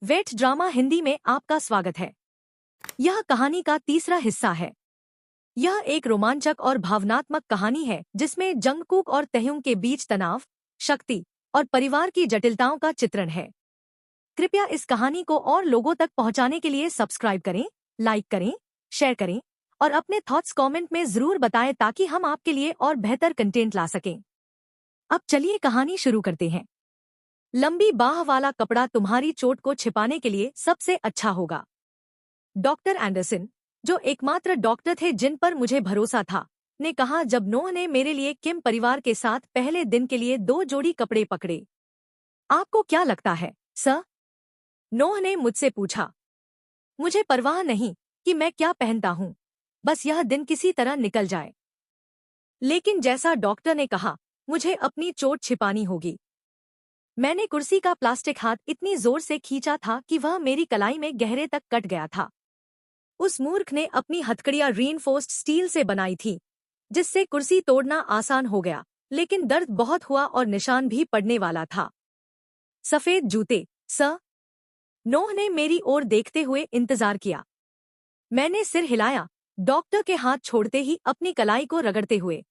Wait drama Hindi में आपका स्वागत है। यह कहानी का तीसरा हिस्सा है। यह एक रोमांचक और भावनात्मक कहानी है जिसमें जंगकुक और तह्युंग के बीच तनाव, शक्ति और परिवार की जटिलताओं का चित्रण है। कृपया इस कहानी को और लोगों तक पहुंचाने के लिए सब्सक्राइब करें, लाइक करें, शेयर करें और अपने थॉट्स कमेंट में जरूर बताएं ताकि हम आपके लिए और बेहतर कंटेंट ला सकें। अब चलिए कहानी शुरू करते हैं। लंबी बाह वाला कपड़ा तुम्हारी चोट को छिपाने के लिए सबसे अच्छा होगा। डॉक्टर एंडरसन, जो एकमात्र डॉक्टर थे जिन पर मुझे भरोसा था, ने कहा जब नोह ने मेरे लिए किम परिवार के साथ पहले दिन के लिए 2 जोड़ी कपड़े पकड़े। आपको क्या लगता है, सर? नोह ने मुझसे पूछा। मुझे परवाह नहीं कि मैं क्या पहनता हूं, बस यह दिन किसी तरह निकल जाए। लेकिन जैसा डॉक्टर ने कहा, मुझे अपनी चोट छिपानी होगी। मैंने कुर्सी का प्लास्टिक हाथ इतनी जोर से खींचा था कि वह मेरी कलाई में गहरे तक कट गया था। उस मूर्ख ने अपनी हथकड़ियां रीइंफोर्स्ड स्टील से बनाई थी, जिससे कुर्सी तोड़ना आसान हो गया, लेकिन दर्द बहुत हुआ और निशान भी पड़ने वाला था। सफेद जूते, सर? नोह ने मेरी ओर देखते हुए इंतजार किया। मैंने सिर हिलाया, डॉक्टर के हाथ छोड़ते ही अपनी कलाई को रगड़ते हुए।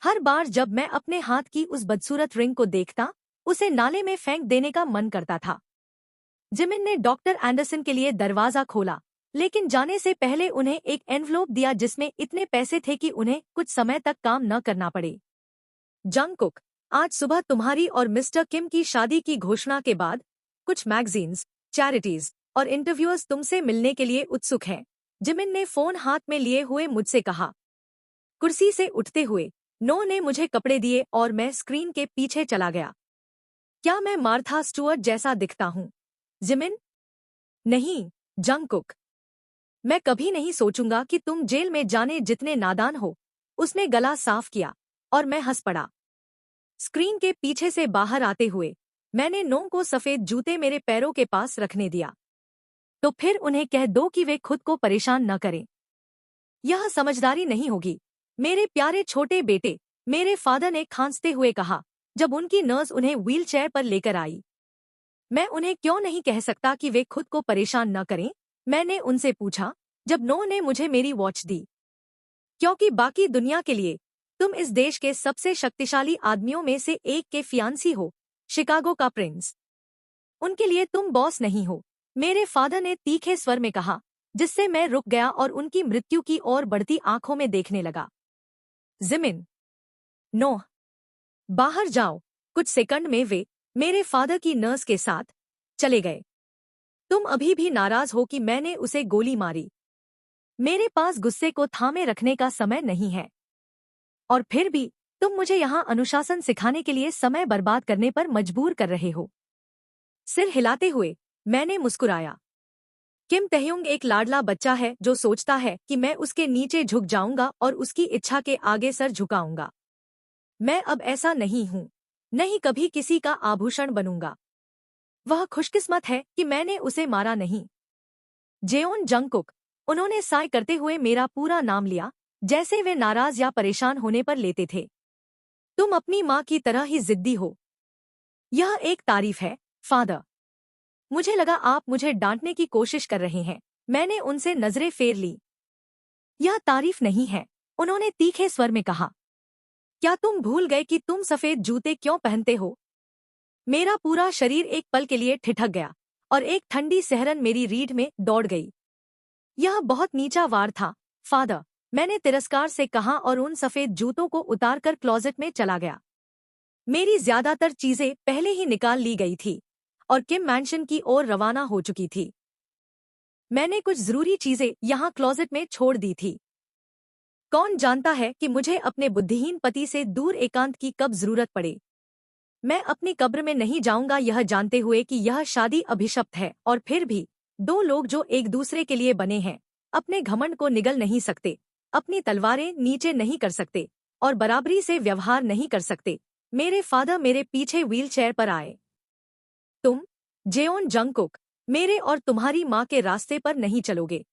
हर बार जब मैं अपने हाथ की उस बदसूरत रिंग को देखता, उसे नाले में फेंक देने का मन करता था। जिमिन ने डॉक्टर एंडरसन के लिए दरवाजा खोला, लेकिन जाने से पहले उन्हें एक एनवलप दिया जिसमें इतने पैसे थे कि उन्हें कुछ समय तक काम न करना पड़े। जंगकुक, आज सुबह तुम्हारी और मिस्टर किम की शादी की घोषणा के बाद कुछ मैगजीन्स, चैरिटीज और इंटरव्यूअर्स तुमसे मिलने के लिए उत्सुक हैं, जिमिन ने फोन हाथ में लिए हुए मुझसे कहा। कुर्सी से उठते हुए नो ने मुझे कपड़े दिए और मैं स्क्रीन के पीछे चला गया। क्या मैं मार्था स्टुअर्ट जैसा दिखता हूं, जिमिन? नहीं, जंगकुक। मैं कभी नहीं सोचूंगा कि तुम जेल में जाने जितने नादान हो। उसने गला साफ किया और मैं हंस पड़ा। स्क्रीन के पीछे से बाहर आते हुए मैंने नो को सफेद जूते मेरे पैरों के पास रखने दिया। तो फिर उन्हें कह दो कि वे खुद को परेशान न करें। यह समझदारी नहीं होगी, मेरे प्यारे छोटे बेटे, मेरे फादर ने खांसते हुए कहा जब उनकी नर्स उन्हें व्हीलचेयर पर लेकर आई। मैं उन्हें क्यों नहीं कह सकता कि वे खुद को परेशान न करें? मैंने उनसे पूछा जब नो ने मुझे मेरी वॉच दी। क्योंकि बाकी दुनिया के लिए तुम इस देश के सबसे शक्तिशाली आदमियों में से एक के फियांसी हो, शिकागो का प्रिंस। उनके लिए तुम बॉस नहीं हो, मेरे फादर ने तीखे स्वर में कहा, जिससे मैं रुक गया और उनकी मृत्यु की ओर बढ़ती आंखों में देखने लगा। जिमिन, नोह, बाहर जाओ। कुछ सेकंड में वे मेरे फादर की नर्स के साथ चले गए। तुम अभी भी नाराज हो कि मैंने उसे गोली मारी। मेरे पास गुस्से को थामे रखने का समय नहीं है। और फिर भी तुम मुझे यहाँ अनुशासन सिखाने के लिए समय बर्बाद करने पर मजबूर कर रहे हो। सिर हिलाते हुए मैंने मुस्कुराया। किम तह्युंग एक लाडला बच्चा है जो सोचता है कि मैं उसके नीचे झुक जाऊंगा और उसकी इच्छा के आगे सर झुकाऊंगा। मैं अब ऐसा नहीं हूं, नहीं कभी किसी का आभूषण बनूंगा। वह खुशकिस्मत है कि मैंने उसे मारा नहीं। जेओन जंगकुक, उन्होंने साय करते हुए मेरा पूरा नाम लिया, जैसे वे नाराज या परेशान होने पर लेते थे। तुम अपनी माँ की तरह ही जिद्दी हो। यह एक तारीफ है, फादर। मुझे लगा आप मुझे डांटने की कोशिश कर रहे हैं। मैंने उनसे नजरें फेर ली। यह तारीफ नहीं है, उन्होंने तीखे स्वर में कहा। क्या तुम भूल गए कि तुम सफेद जूते क्यों पहनते हो? मेरा पूरा शरीर एक पल के लिए ठिठक गया और एक ठंडी सहरन मेरी रीढ़ में दौड़ गई। यह बहुत नीचा वार था, फादर, मैंने तिरस्कार से कहा और उन सफेद जूतों को उतारकर क्लोजेट में चला गया। मेरी ज्यादातर चीजें पहले ही निकाल ली गई थी और किम मैंशन की ओर रवाना हो चुकी थी। मैंने कुछ जरूरी चीजें यहाँ क्लोजेट में छोड़ दी थी। कौन जानता है कि मुझे अपने बुद्धिहीन पति से दूर एकांत की कब जरूरत पड़े। मैं अपनी कब्र में नहीं जाऊंगा यह जानते हुए कि यह शादी अभिशप्त है, और फिर भी 2 लोग जो एक दूसरे के लिए बने हैं अपने घमंड को निगल नहीं सकते, अपनी तलवारें नीचे नहीं कर सकते और बराबरी से व्यवहार नहीं कर सकते। मेरे फादर मेरे पीछे व्हीलचेयर पर आए। तुम, जेओन जंगकुक, मेरे और तुम्हारी माँ के रास्ते पर नहीं चलोगे।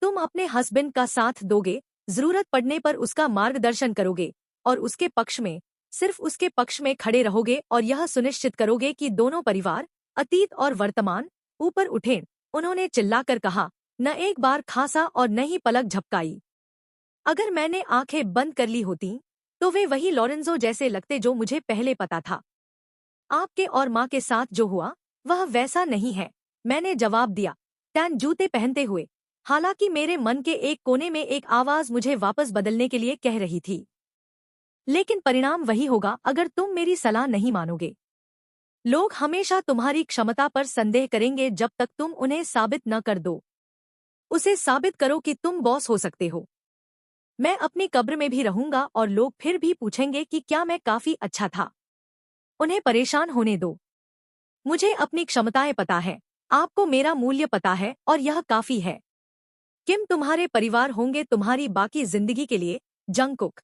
तुम अपने हस्बैंड का साथ दोगे, जरूरत पड़ने पर उसका मार्गदर्शन करोगे और उसके पक्ष में, सिर्फ उसके पक्ष में खड़े रहोगे और यह सुनिश्चित करोगे कि दोनों परिवार, अतीत और वर्तमान, ऊपर उठे। उन्होंने चिल्लाकर कहा, न एक बार खांसा और न ही पलक झपकाई। अगर मैंने आंखें बंद कर ली होती तो वे वही लॉरेंजो जैसे लगते जो मुझे पहले पता था। आपके और माँ के साथ जो हुआ वह वैसा नहीं है, मैंने जवाब दिया, टैन जूते पहनते हुए। हालांकि मेरे मन के एक कोने में एक आवाज मुझे वापस बदलने के लिए कह रही थी, लेकिन परिणाम वही होगा अगर तुम मेरी सलाह नहीं मानोगे। लोग हमेशा तुम्हारी क्षमता पर संदेह करेंगे जब तक तुम उन्हें साबित न कर दो। उसे साबित करो कि तुम बॉस हो सकते हो। मैं अपनी कब्र में भी रहूंगा और लोग फिर भी पूछेंगे कि क्या मैं काफी अच्छा था। उन्हें परेशान होने दो। मुझे अपनी क्षमताएं पता है, आपको मेरा मूल्य पता है और यह काफी है। किम तुम्हारे परिवार होंगे तुम्हारी बाकी जिंदगी के लिए। जंगकुक,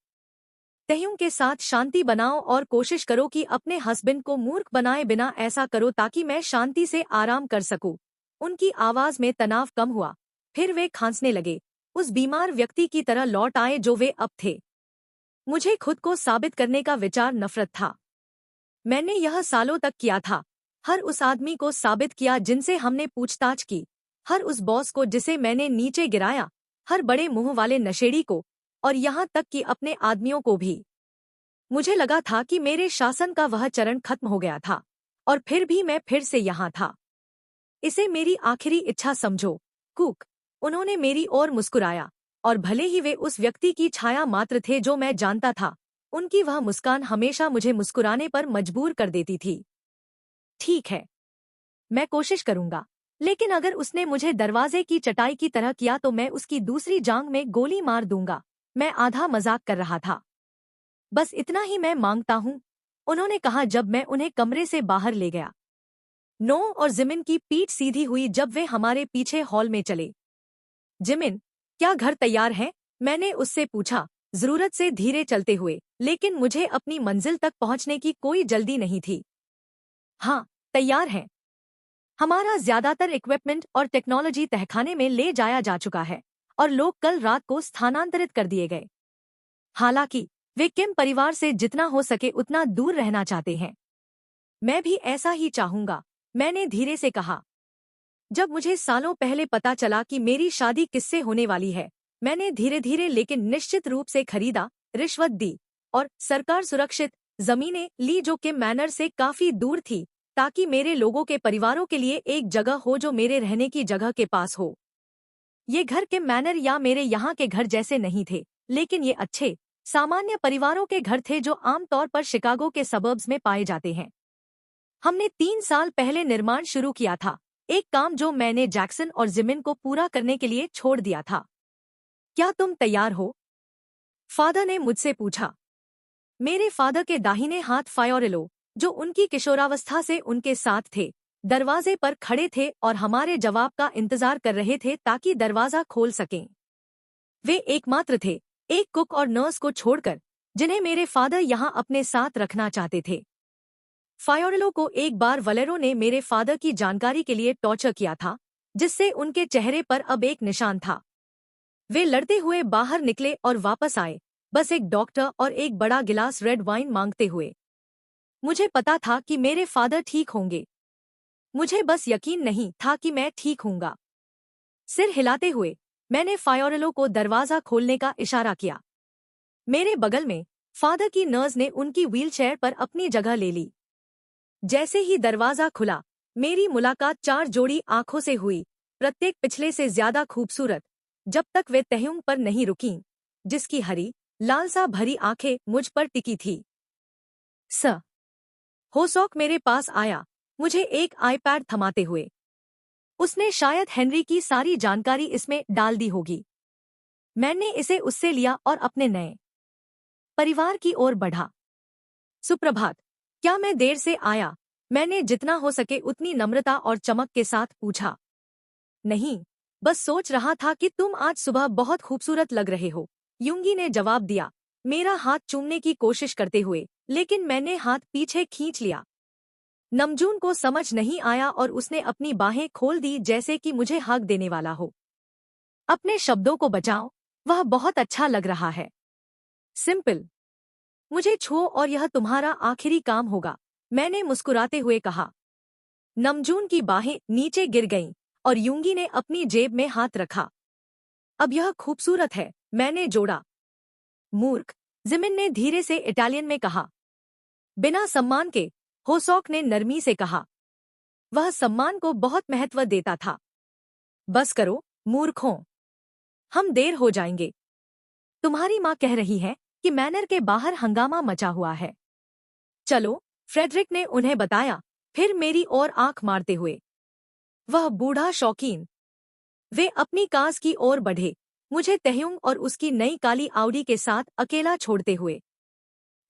तह्यूं के साथ शांति बनाओ और कोशिश करो कि अपने हस्बैंड को मूर्ख बनाए बिना ऐसा करो ताकि मैं शांति से आराम कर सकूं। उनकी आवाज में तनाव कम हुआ। फिर वे खांसने लगे, उस बीमार व्यक्ति की तरह लौट आए जो वे अब थे। मुझे खुद को साबित करने का विचार नफरत था। मैंने यह सालों तक किया था। हर उस आदमी को साबित किया जिनसे हमने पूछताछ की, हर उस बॉस को जिसे मैंने नीचे गिराया, हर बड़े मुंह वाले नशेड़ी को, और यहाँ तक कि अपने आदमियों को भी। मुझे लगा था कि मेरे शासन का वह चरण खत्म हो गया था, और फिर भी मैं फिर से यहाँ था। इसे मेरी आखिरी इच्छा समझो, कुक। उन्होंने मेरी ओर मुस्कुराया, और भले ही वे उस व्यक्ति की छाया मात्र थे जो मैं जानता था, उनकी वह मुस्कान हमेशा मुझे मुस्कुराने पर मजबूर कर देती थी। ठीक है, मैं कोशिश करूंगा, लेकिन अगर उसने मुझे दरवाजे की चटाई की तरह किया तो मैं उसकी दूसरी जांघ में गोली मार दूंगा। मैं आधा मजाक कर रहा था। बस इतना ही मैं मांगता हूँ, उन्होंने कहा जब मैं उन्हें कमरे से बाहर ले गया। नो और जिमिन की पीठ सीधी हुई जब वे हमारे पीछे हॉल में चले। जिमिन, क्या घर तैयार है? मैंने उससे पूछा, जरूरत से धीरे चलते हुए, लेकिन मुझे अपनी मंजिल तक पहुंचने की कोई जल्दी नहीं थी। हाँ, तैयार है। हमारा ज्यादातर इक्विपमेंट और टेक्नोलॉजी तहखाने में ले जाया जा चुका है, और लोग कल रात को स्थानांतरित कर दिए गए। हालांकि वे किम परिवार से जितना हो सके उतना दूर रहना चाहते हैं। मैं भी ऐसा ही चाहूंगा, मैंने धीरे से कहा। जब मुझे सालों पहले पता चला कि मेरी शादी किससे होने वाली है, मैंने धीरे धीरे लेकिन निश्चित रूप से खरीदा, रिश्वत दी, और सरकार सुरक्षित जमीनें ली जो किम मैनर से काफी दूर थी, ताकि मेरे लोगों के परिवारों के लिए एक जगह हो जो मेरे रहने की जगह के पास हो। ये घर किम मैनर या मेरे यहाँ के घर जैसे नहीं थे, लेकिन ये अच्छे, सामान्य परिवारों के घर थे जो आमतौर पर शिकागो के सबर्ब्स में पाए जाते हैं। हमने 3 साल पहले निर्माण शुरू किया था, एक काम जो मैंने जैक्सन और जिमिन को पूरा करने के लिए छोड़ दिया था। क्या तुम तैयार हो? फादर ने मुझसे पूछा। मेरे फादर के दाहिने हाथ फायोरेलो, जो उनकी किशोरावस्था से उनके साथ थे, दरवाजे पर खड़े थे और हमारे जवाब का इंतजार कर रहे थे ताकि दरवाजा खोल सकें। वे एकमात्र थे, एक कुक और नर्स को छोड़कर, जिन्हें मेरे फादर यहाँ अपने साथ रखना चाहते थे। फायोरेलो को एक बार वलेरो ने मेरे फादर की जानकारी के लिए टॉर्चर किया था, जिससे उनके चेहरे पर अब एक निशान था। वे लड़ते हुए बाहर निकले और वापस आए, बस एक डॉक्टर और एक बड़ा गिलास रेड वाइन मांगते हुए। मुझे पता था कि मेरे फादर ठीक होंगे। मुझे बस यकीन नहीं था कि मैं ठीक हूँगा। सिर हिलाते हुए मैंने फायोरेलो को दरवाजा खोलने का इशारा किया। मेरे बगल में फादर की नर्स ने उनकी व्हीलचेयर पर अपनी जगह ले ली। जैसे ही दरवाजा खुला, मेरी मुलाकात 4 जोड़ी आंखों से हुई, प्रत्येक पिछले से ज्यादा खूबसूरत, जब तक वे तह्यूं पर नहीं रुकीं, जिसकी हरी, लालसा भरी आंखें मुझ पर टिकी थी। स होसॉक मेरे पास आया, मुझे एक आईपैड थमाते हुए। उसने शायद हेनरी की सारी जानकारी इसमें डाल दी होगी। मैंने इसे उससे लिया और अपने नए परिवार की ओर बढ़ा। सुप्रभात, क्या मैं देर से आया? मैंने जितना हो सके उतनी नम्रता और चमक के साथ पूछा। नहीं, बस सोच रहा था कि तुम आज सुबह बहुत खूबसूरत लग रहे हो, युंगी ने जवाब दिया, मेरा हाथ चूमने की कोशिश करते हुए, लेकिन मैंने हाथ पीछे खींच लिया। नमजून को समझ नहीं आया और उसने अपनी बाहें खोल दी जैसे कि मुझे हक देने वाला हो। अपने शब्दों को बचाओ, वह बहुत अच्छा लग रहा है। सिंपल। मुझे छुओ और यह तुम्हारा आखिरी काम होगा, मैंने मुस्कुराते हुए कहा। नमजून की बाहें नीचे गिर गईं और यूंगी ने अपनी जेब में हाथ रखा। अब यह खूबसूरत है, मैंने जोड़ा। मूर्ख, जिमिन ने धीरे से इटालियन में कहा। बिना सम्मान के, होसॉक ने नरमी से कहा। वह सम्मान को बहुत महत्व देता था। बस करो, मूर्खों, हम देर हो जाएंगे। तुम्हारी माँ कह रही है कि मैनर के बाहर हंगामा मचा हुआ है। चलो, फ्रेडरिक ने उन्हें बताया, फिर मेरी ओर आंख मारते हुए। वह बूढ़ा शौकीन। वे अपनी कार की ओर बढ़े, मुझे तहयुंग और उसकी नई काली आउडी के साथ अकेला छोड़ते हुए।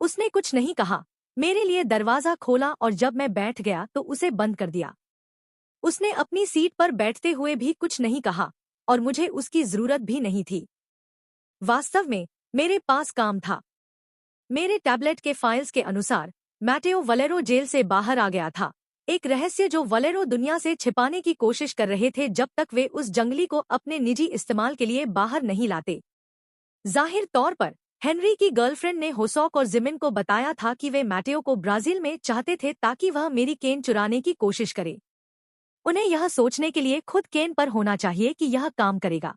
उसने कुछ नहीं कहा, मेरे लिए दरवाजा खोला और जब मैं बैठ गया तो उसे बंद कर दिया। उसने अपनी सीट पर बैठते हुए भी कुछ नहीं कहा और मुझे उसकी जरूरत भी नहीं थी। वास्तव में मेरे पास काम था। मेरे टैबलेट के फाइल्स के अनुसार मैटेओ वलेरो जेल से बाहर आ गया था, एक रहस्य जो वलेरो दुनिया से छिपाने की कोशिश कर रहे थे जब तक वे उस जंगली को अपने निजी इस्तेमाल के लिए बाहर नहीं लाते। जाहिर तौर पर हेनरी की गर्लफ्रेंड ने होसॉक और जिमिन को बताया था कि वे मैटेओ को ब्राजील में चाहते थे ताकि वह मेरी केन चुराने की कोशिश करे। उन्हें यह सोचने के लिए खुद केन पर होना चाहिए कि यह काम करेगा,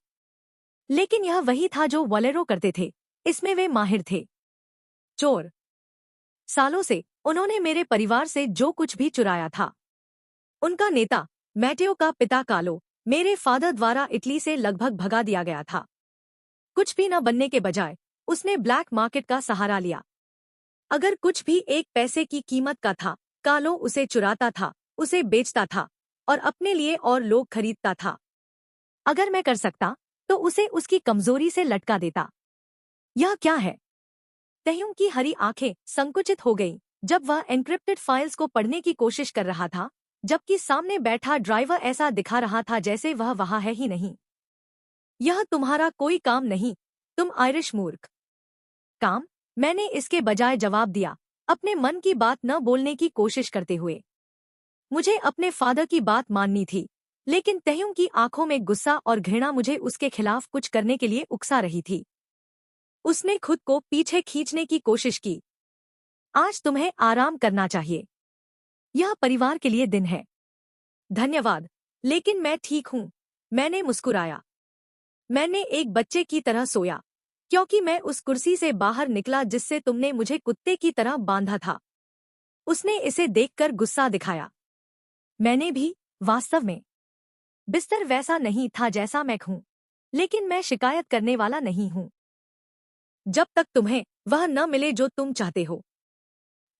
लेकिन यह वही था जो वलेरो करते थे, इसमें वे माहिर थे। चोर। सालों से उन्होंने मेरे परिवार से जो कुछ भी चुराया था। उनका नेता, मैटेओ का पिता कालो, मेरे फादर द्वारा इटली से लगभग भगा दिया गया था। कुछ भी न बनने के बजाय उसने ब्लैक मार्केट का सहारा लिया। अगर कुछ भी एक पैसे की कीमत का था, कालो उसे चुराता था, उसे बेचता था और अपने लिए और लोग खरीदता था। अगर मैं कर सकता तो उसे उसकी कमजोरी से लटका देता। यह क्या है? तहयुंग की हरी आंखें संकुचित हो गईं जब वह एन्क्रिप्टेड फाइल्स को पढ़ने की कोशिश कर रहा था, जबकि सामने बैठा ड्राइवर ऐसा दिखा रहा था जैसे वह वहां है ही नहीं। यह तुम्हारा कोई काम नहीं, तुम आयरिश मूर्ख। काम? मैंने इसके बजाय जवाब दिया, अपने मन की बात न बोलने की कोशिश करते हुए। मुझे अपने फादर की बात माननी थी, लेकिन तहयुंग की आंखों में गुस्सा और घृणा मुझे उसके खिलाफ कुछ करने के लिए उकसा रही थी। उसने खुद को पीछे खींचने की कोशिश की। आज तुम्हें आराम करना चाहिए। यह परिवार के लिए दिन है। धन्यवाद, लेकिन मैं ठीक हूँ, मैंने मुस्कुराया। मैंने एक बच्चे की तरह सोया, क्योंकि मैं उस कुर्सी से बाहर निकला जिससे तुमने मुझे कुत्ते की तरह बांधा था। उसने इसे देखकर गुस्सा दिखाया। मैंने भी, वास्तव में। बिस्तर वैसा नहीं था जैसा मैं हूं, लेकिन मैं शिकायत करने वाला नहीं हूं। जब तक तुम्हें वह न मिले जो तुम चाहते हो,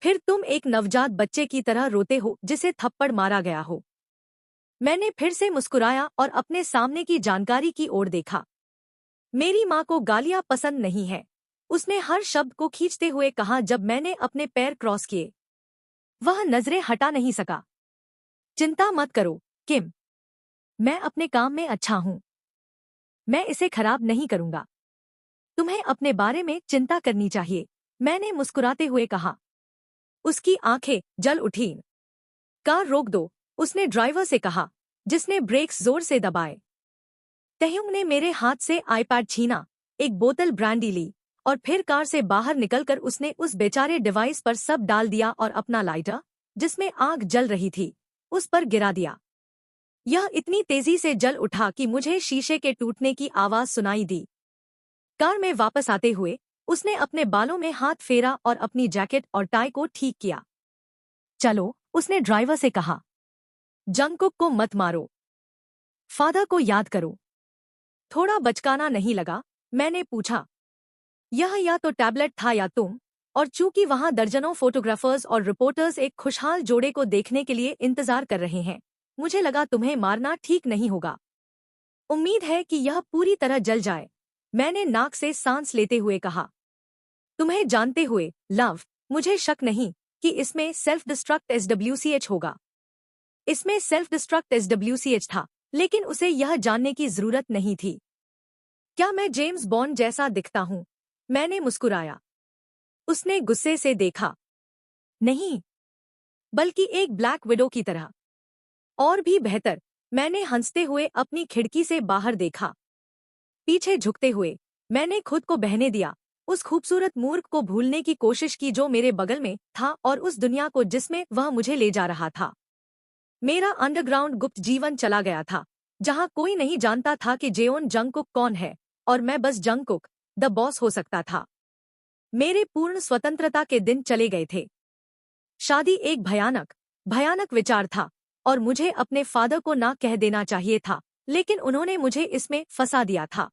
फिर तुम एक नवजात बच्चे की तरह रोते हो जिसे थप्पड़ मारा गया हो। मैंने फिर से मुस्कुराया और अपने सामने की जानकारी की ओर देखा। मेरी माँ को गालियाँ पसंद नहीं है, उसने हर शब्द को खींचते हुए कहा जब मैंने अपने पैर क्रॉस किए। वह नजरें हटा नहीं सका। चिंता मत करो, किम। मैं अपने काम में अच्छा हूँ। मैं इसे खराब नहीं करूँगा। तुम्हें अपने बारे में चिंता करनी चाहिए, मैंने मुस्कुराते हुए कहा। उसकी आंखें जल उठीं। कार रोक दो, उसने ड्राइवर से कहा, जिसने ब्रेक्स जोर से दबाए। तहयुंग ने मेरे हाथ से आईपैड छीना, एक बोतल ब्रांडी ली और फिर कार से बाहर निकलकर उसने उस बेचारे डिवाइस पर सब डाल दिया और अपना लाइटर, जिसमें आग जल रही थी, उस पर गिरा दिया। यह इतनी तेजी से जल उठा कि मुझे शीशे के टूटने की आवाज सुनाई दी। कार में वापस आते हुए उसने अपने बालों में हाथ फेरा और अपनी जैकेट और टाई को ठीक किया। चलो, उसने ड्राइवर से कहा। जंगकुक को मत मारो। फादर को याद करो। थोड़ा बचकाना नहीं लगा? मैंने पूछा। यह या तो टैबलेट था या तुम, और चूंकि वहां दर्जनों फोटोग्राफर्स और रिपोर्टर्स एक खुशहाल जोड़े को देखने के लिए इंतजार कर रहे हैं, मुझे लगा तुम्हें मारना ठीक नहीं होगा। उम्मीद है कि यह पूरी तरह जल जाए, मैंने नाक से सांस लेते हुए कहा। तुम्हें जानते हुए, लव, मुझे शक नहीं कि इसमें सेल्फ डिस्ट्रक्ट SWCH होगा। इसमें सेल्फ डिस्ट्रक्ट SWCH था, लेकिन उसे यह जानने की जरूरत नहीं थी। क्या मैं जेम्स बॉन्ड जैसा दिखता हूं? मैंने मुस्कुराया। उसने गुस्से से देखा। नहीं, बल्कि एक ब्लैक विडो की तरह। और भी बेहतर, मैंने हंसते हुए अपनी खिड़की से बाहर देखा। पीछे झुकते हुए मैंने खुद को बहने दिया, उस खूबसूरत मूर्ख को भूलने की कोशिश की जो मेरे बगल में था और उस दुनिया को जिसमें वह मुझे ले जा रहा था। मेरा अंडरग्राउंड गुप्त जीवन चला गया था, जहां कोई नहीं जानता था कि जेओन जंगकुक कौन है, और मैं बस जंगकुक द बॉस हो सकता था। मेरे पूर्ण स्वतंत्रता के दिन चले गए थे। शादी एक भयानक भयानक विचार था, और मुझे अपने फादर को ना कह देना चाहिए था, लेकिन उन्होंने मुझे इसमें फंसा दिया था।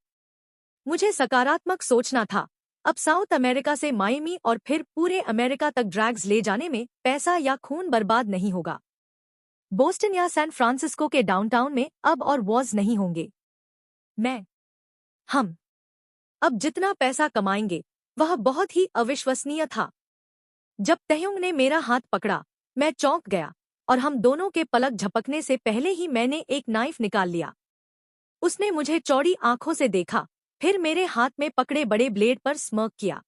मुझे सकारात्मक सोचना था। अब साउथ अमेरिका से माइमी और फिर पूरे अमेरिका तक ड्रैग्स ले जाने में पैसा या खून बर्बाद नहीं होगा। बोस्टन या सैन फ्रांसिस्को के डाउनटाउन में अब और वॉर्स नहीं होंगे। मैं हम अब जितना पैसा कमाएंगे वह बहुत ही अविश्वसनीय था। जब तयुंग ने मेरा हाथ पकड़ा, मैं चौंक गया, और हम दोनों के पलक झपकने से पहले ही मैंने एक नाइफ निकाल लिया। उसने मुझे चौड़ी आंखों से देखा, फिर मेरे हाथ में पकड़े बड़े ब्लेड पर स्मर्क किया।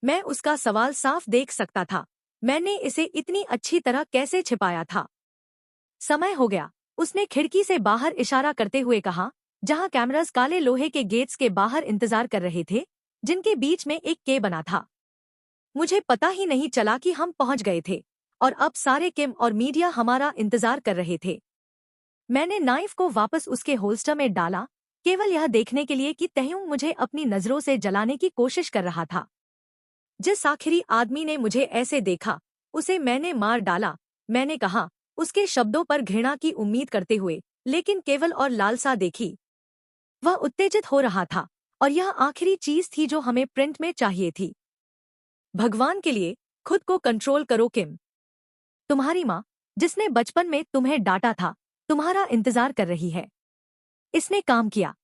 मैं उसका सवाल साफ देख सकता था। मैंने इसे इतनी अच्छी तरह कैसे छिपाया था? समय हो गया, उसने खिड़की से बाहर इशारा करते हुए कहा, जहां कैमरास काले लोहे के गेट्स के बाहर इंतजार कर रहे थे, जिनके बीच में एक के बना था। मुझे पता ही नहीं चला कि हम पहुंच गए थे, और अब सारे किम और मीडिया हमारा इंतजार कर रहे थे। मैंने नाइफ को वापस उसके होल्स्टर में डाला, केवल यह देखने के लिए कि तयुंग मुझे अपनी नजरों से जलाने की कोशिश कर रहा था। जिस आखिरी आदमी ने मुझे ऐसे देखा, उसे मैंने मार डाला, मैंने कहा, उसके शब्दों पर घृणा की उम्मीद करते हुए, लेकिन केवल और लालसा देखी। वह उत्तेजित हो रहा था, और यह आखिरी चीज थी जो हमें प्रिंट में चाहिए थी। भगवान के लिए खुद को कंट्रोल करो किम। तुम्हारी माँ, जिसने बचपन में तुम्हें डांटा था, तुम्हारा इंतजार कर रही है। इसने काम किया।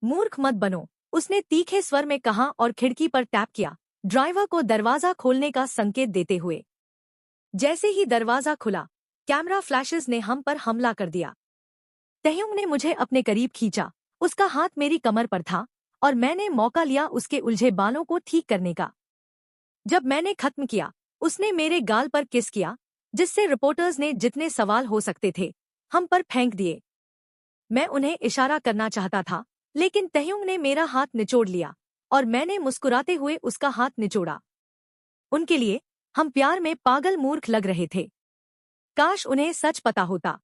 मूर्ख मत बनो, उसने तीखे स्वर में कहा और खिड़की पर टैप किया, ड्राइवर को दरवाजा खोलने का संकेत देते हुए। जैसे ही दरवाजा खुला, कैमरा फ्लैशेस ने हम पर हमला कर दिया। तयुंग ने मुझे अपने करीब खींचा, उसका हाथ मेरी कमर पर था, और मैंने मौका लिया उसके उलझे बालों को ठीक करने का। जब मैंने खत्म किया, उसने मेरे गाल पर किस किया, जिससे रिपोर्टर्स ने जितने सवाल हो सकते थे हम पर फेंक दिए। मैं उन्हें इशारा करना चाहता था, लेकिन तयुंग ने मेरा हाथ निचोड़ लिया, और मैंने मुस्कुराते हुए उसका हाथ निचोड़ा। उनके लिए हम प्यार में पागल मूर्ख लग रहे थे। काश उन्हें सच पता होता।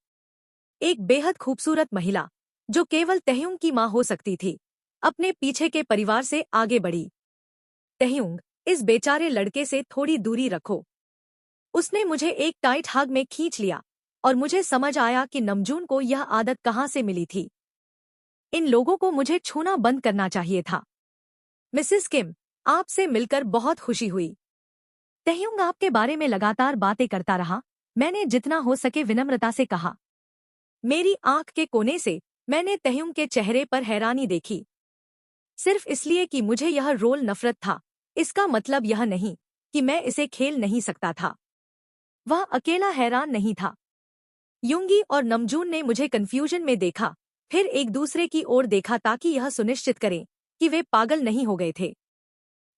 एक बेहद खूबसूरत महिला, जो केवल तयुंग की माँ हो सकती थी, अपने पीछे के परिवार से आगे बढ़ी। तयुंग, इस बेचारे लड़के से थोड़ी दूरी रखो। उसने मुझे एक टाइट हग में खींच लिया, और मुझे समझ आया कि नमजून को यह आदत कहाँ से मिली थी। इन लोगों को मुझे छूना बंद करना चाहिए था। मिसेस किम, आपसे मिलकर बहुत खुशी हुई। तयुंग आपके बारे में लगातार बातें करता रहा, मैंने जितना हो सके विनम्रता से कहा। मेरी आंख के कोने से मैंने तयुंग के चेहरे पर हैरानी देखी। सिर्फ इसलिए कि मुझे यह रोल नफरत था, इसका मतलब यह नहीं कि मैं इसे खेल नहीं सकता था। वह अकेला हैरान नहीं था। युंगी और नमजून ने मुझे कंफ्यूजन में देखा, फिर एक दूसरे की ओर देखा ताकि यह सुनिश्चित करें कि वे पागल नहीं हो गए थे।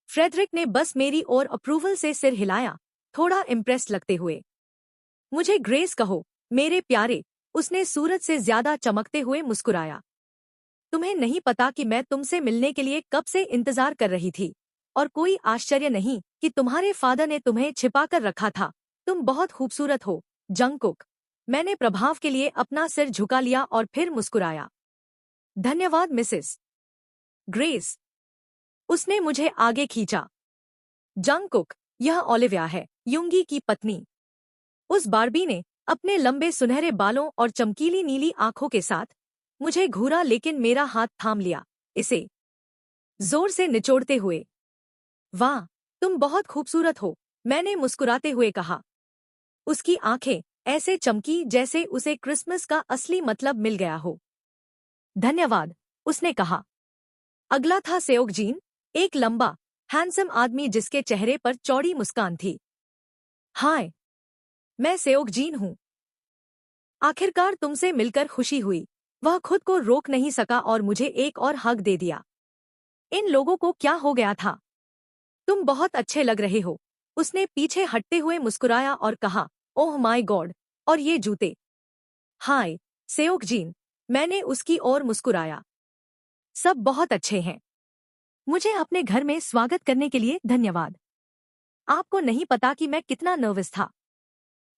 फ्रेडरिक ने बस मेरी ओर अप्रूवल से सिर हिलाया, थोड़ा इम्प्रेस्ड लगते हुए। मुझे ग्रेस कहो, मेरे प्यारे, उसने सूरज से ज्यादा चमकते हुए मुस्कुराया। तुम्हें नहीं पता कि मैं तुमसे मिलने के लिए कब से इंतजार कर रही थी, और कोई आश्चर्य नहीं कि तुम्हारे फादर ने तुम्हें छिपा कर रखा था। तुम बहुत खूबसूरत हो, जंगकुक। मैंने प्रभाव के लिए अपना सिर झुका लिया और फिर मुस्कुराया। धन्यवाद मिसेस ग्रेस। उसने मुझे आगे खींचा। जंगकुक, यह ओलिविया है, युंगी की पत्नी। उस बार्बी ने अपने लंबे सुनहरे बालों और चमकीली नीली आंखों के साथ मुझे घूरा, लेकिन मेरा हाथ थाम लिया, इसे जोर से निचोड़ते हुए। वाह, तुम बहुत खूबसूरत हो, मैंने मुस्कुराते हुए कहा। उसकी आंखें ऐसे चमकी जैसे उसे क्रिसमस का असली मतलब मिल गया हो। धन्यवाद, उसने कहा। अगला था सेओगजीन, एक लंबा, हैंडसम आदमी जिसके चेहरे पर चौड़ी मुस्कान थी। हाय, मैं सेओगजीन हूँ। आखिरकार तुमसे मिलकर खुशी हुई। वह खुद को रोक नहीं सका और मुझे एक और हग दे दिया। इन लोगों को क्या हो गया था? तुम बहुत अच्छे लग रहे हो, उसने पीछे हटते हुए मुस्कुराया और कहा, ओह माय गॉड, और ये जूते। हाय, सेओगजीन, मैंने उसकी ओर मुस्कुराया। सब बहुत अच्छे हैं। मुझे अपने घर में स्वागत करने के लिए धन्यवाद। आपको नहीं पता कि मैं कितना नर्वस था।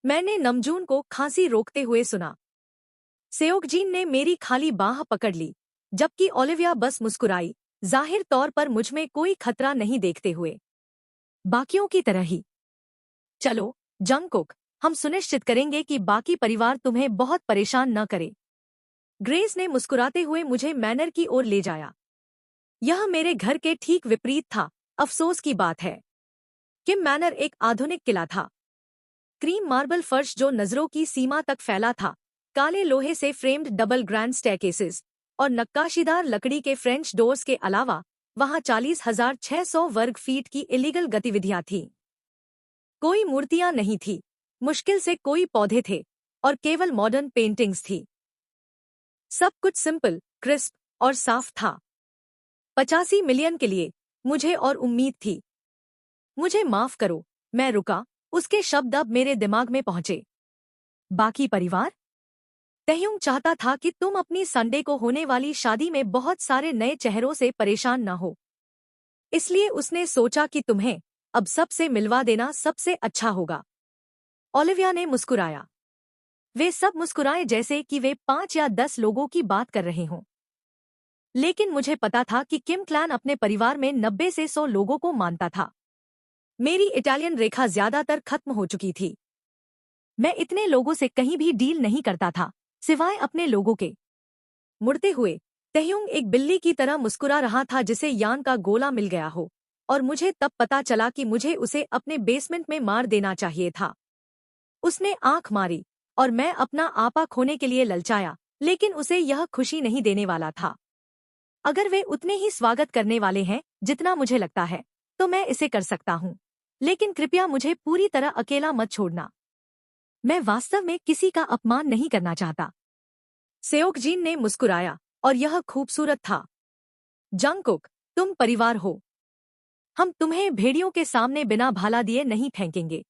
मैंने नमजून को खांसी रोकते हुए सुना। सेओगजीन ने मेरी खाली बाह पकड़ ली, जबकि ओलिविया बस मुस्कुराई, जाहिर तौर पर मुझमें कोई खतरा नहीं देखते हुए। बाकियों की तरह ही। चलो, जंगकुक, हम सुनिश्चित करेंगे कि बाकी परिवार तुम्हें बहुत परेशान न करे। ग्रेस ने मुस्कुराते हुए मुझे मैनर की ओर ले जाया। यह मेरे घर के ठीक विपरीत था। अफसोस की बात है, किम मैनर एक आधुनिक किला था। क्रीम मार्बल फर्श जो नजरों की सीमा तक फैला था, काले लोहे से फ्रेम्ड डबल ग्रैंड स्टेयरकेसेस और नक्काशीदार लकड़ी के फ्रेंच डोर्स के अलावा वहां 40,600 वर्ग फीट की इलीगल गतिविधियां थीं। कोई मूर्तियां नहीं थी, मुश्किल से कोई पौधे थे और केवल मॉडर्न पेंटिंग्स थी। सब कुछ सिंपल, क्रिस्प और साफ था। 85 मिलियन के लिए मुझे और उम्मीद थी। मुझे माफ करो, मैं रुका, उसके शब्द अब मेरे दिमाग में पहुंचे। बाकी परिवार? तह्युंग चाहता था कि तुम अपनी संडे को होने वाली शादी में बहुत सारे नए चेहरों से परेशान न हो, इसलिए उसने सोचा कि तुम्हें अब सबसे मिलवा देना सबसे अच्छा होगा। ओलिविया ने मुस्कुराया। वे सब मुस्कुराए जैसे कि वे 5 या 10 लोगों की बात कर रहे हों। लेकिन मुझे पता था कि किम क्लैन अपने परिवार में 90 से 100 लोगों को मानता था। मेरी इटालियन रेखा ज्यादातर खत्म हो चुकी थी। मैं इतने लोगों से कहीं भी डील नहीं करता था, सिवाय अपने लोगों के। मुड़ते हुए तह्युंग एक बिल्ली की तरह मुस्कुरा रहा था जिसे यान का गोला मिल गया हो, और मुझे तब पता चला कि मुझे उसे अपने बेसमेंट में मार देना चाहिए था। उसने आंख मारी और मैं अपना आपा खोने के लिए ललचाया, लेकिन उसे यह खुशी नहीं देने वाला था। अगर वे उतने ही स्वागत करने वाले हैं जितना मुझे लगता है, तो मैं इसे कर सकता हूँ। लेकिन कृपया मुझे पूरी तरह अकेला मत छोड़ना। मैं वास्तव में किसी का अपमान नहीं करना चाहता। सेओगजीन ने मुस्कुराया, और यह खूबसूरत था। जंगकुक, तुम परिवार हो। हम तुम्हें भेड़ियों के सामने बिना भाला दिए नहीं फेंकेंगे।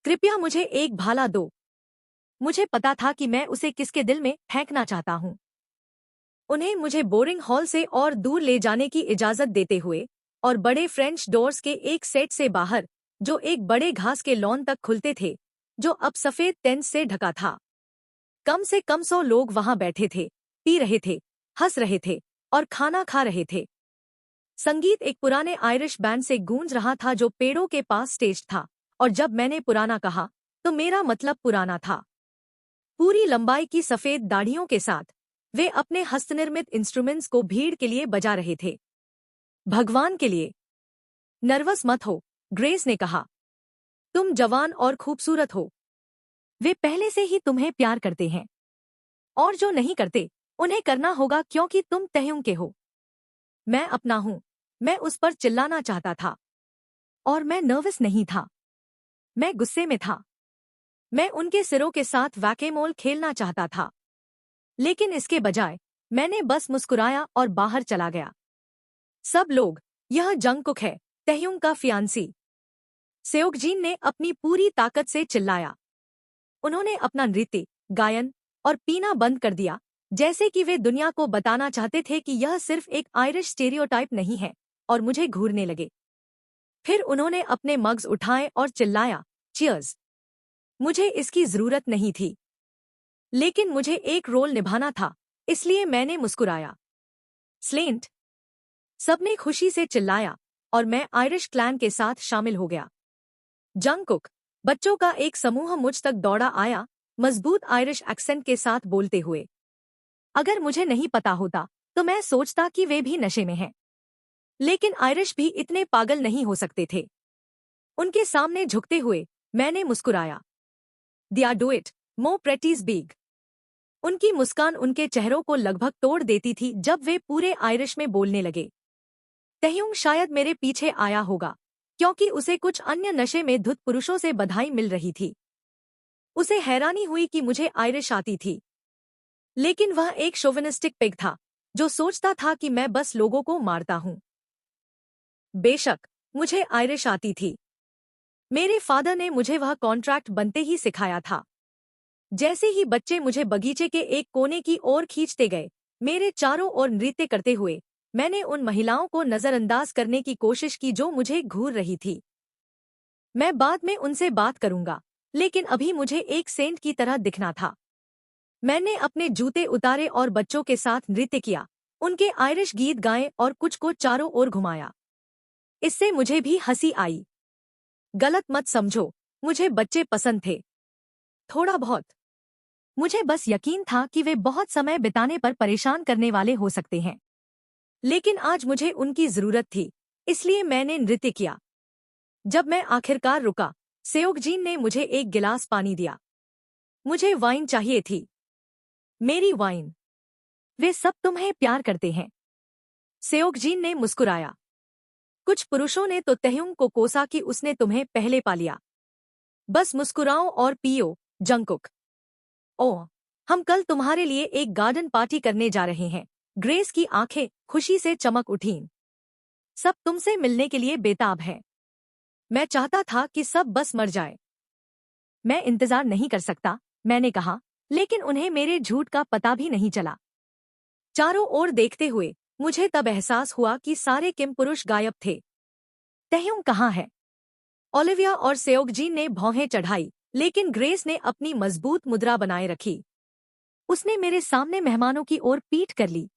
कृपया मुझे एक भाला दो। मुझे पता था कि मैं उसे किसके दिल में फेंकना चाहता हूँ। उन्हें मुझे बोरिंग हॉल से और दूर ले जाने की इजाजत देते हुए, और बड़े फ्रेंच डोर्स के एक सेट से बाहर, जो एक बड़े घास के लॉन तक खुलते थे, जो अब सफेद टेंट से ढका था। कम से कम 100 लोग वहां बैठे थे, पी रहे थे, हंस रहे थे और खाना खा रहे थे। संगीत एक पुराने आयरिश बैंड से गूंज रहा था जो पेड़ों के पास स्टेज था, और जब मैंने पुराना कहा, तो मेरा मतलब पुराना था। पूरी लंबाई की सफेद दाढ़ियों के साथ वे अपने हस्तनिर्मित इंस्ट्रूमेंट्स को भीड़ के लिए बजा रहे थे। भगवान के लिए। नर्वस मत हो, ग्रेस ने कहा। तुम जवान और खूबसूरत हो। वे पहले से ही तुम्हें प्यार करते हैं, और जो नहीं करते, उन्हें करना होगा क्योंकि तुम तह्युंग के हो। मैं अपना हूं। मैं उस पर चिल्लाना चाहता था, और मैं नर्वस नहीं था। मैं गुस्से में था। मैं उनके सिरों के साथ वैकेमोल खेलना चाहता था। लेकिन इसके बजाय मैंने बस मुस्कुराया और बाहर चला गया। सब लोग, यह जंगकुक है, तह्युंग का फियांसी। सेओगजीन ने अपनी पूरी ताकत से चिल्लाया। उन्होंने अपना नृत्य, गायन और पीना बंद कर दिया, जैसे कि वे दुनिया को बताना चाहते थे कि यह सिर्फ एक आयरिश स्टेरियोटाइप नहीं है, और मुझे घूरने लगे। फिर उन्होंने अपने मग्स उठाए और चिल्लाया, चीयर्स। मुझे इसकी जरूरत नहीं थी, लेकिन मुझे एक रोल निभाना था, इसलिए मैंने मुस्कुराया। स्लेंट। सबने खुशी से चिल्लाया, और मैं आयरिश क्लैन के साथ शामिल हो गया। जंगकुक, बच्चों का एक समूह मुझ तक दौड़ा आया, मजबूत आयरिश एक्सेंट के साथ बोलते हुए। अगर मुझे नहीं पता होता, तो मैं सोचता कि वे भी नशे में हैं। लेकिन आयरिश भी इतने पागल नहीं हो सकते थे। उनके सामने झुकते हुए मैंने मुस्कुराया। दिया डू इट, मो प्रेटीज बिग। उनकी मुस्कान उनके चेहरों को लगभग तोड़ देती थी जब वे पूरे आयरिश में बोलने लगे। तह्युंग शायद मेरे पीछे आया होगा, क्योंकि उसे कुछ अन्य नशे में धुत पुरुषों से बधाई मिल रही थी। उसे हैरानी हुई कि मुझे आयरिश आती थी। लेकिन वह एक शोविनिस्टिक पिग था, जो सोचता था कि मैं बस लोगों को मारता हूं। बेशक, मुझे आयरिश आती थी। मेरे फादर ने मुझे वह कॉन्ट्रैक्ट बनते ही सिखाया था। जैसे ही बच्चे मुझे बगीचे के एक कोने की ओर खींचते गए, मेरे चारों ओर नृत्य करते हुए, मैंने उन महिलाओं को नजरअंदाज करने की कोशिश की जो मुझे घूर रही थी। मैं बाद में उनसे बात करूंगा, लेकिन अभी मुझे एक सेंट की तरह दिखना था। मैंने अपने जूते उतारे और बच्चों के साथ नृत्य किया, उनके आयरिश गीत गाए और कुछ को चारों ओर घुमाया। इससे मुझे भी हंसी आई। गलत मत समझो, मुझे बच्चे पसंद थे, थोड़ा बहुत। मुझे बस यकीन था कि वे बहुत समय बिताने पर परेशान करने वाले हो सकते हैं, लेकिन आज मुझे उनकी जरूरत थी, इसलिए मैंने नृत्य किया। जब मैं आखिरकार रुका, सेओगजीन ने मुझे एक गिलास पानी दिया। मुझे वाइन चाहिए थी, मेरी वाइन। वे सब तुम्हें प्यार करते हैं। सेओगजीन ने मुस्कुराया। कुछ पुरुषों ने तो तहयुंग को कोसा कि उसने तुम्हें पहले पा लिया। बस मुस्कुराओ और पियो, जंगकुक। ओह, हम कल तुम्हारे लिए एक गार्डन पार्टी करने जा रहे हैं। ग्रेस की आंखें खुशी से चमक उठीं। सब तुमसे मिलने के लिए बेताब हैं। मैं चाहता था कि सब बस मर जाए। मैं इंतजार नहीं कर सकता, मैंने कहा, लेकिन उन्हें मेरे झूठ का पता भी नहीं चला। चारों ओर देखते हुए मुझे तब एहसास हुआ कि सारे किम पुरुष गायब थे। तहयुंग कहाँ है? ओलिविया और सेओगजीन ने भौहें चढ़ाई, लेकिन ग्रेस ने अपनी मजबूत मुद्रा बनाए रखी। उसने मेरे सामने मेहमानों की ओर पीठ कर ली।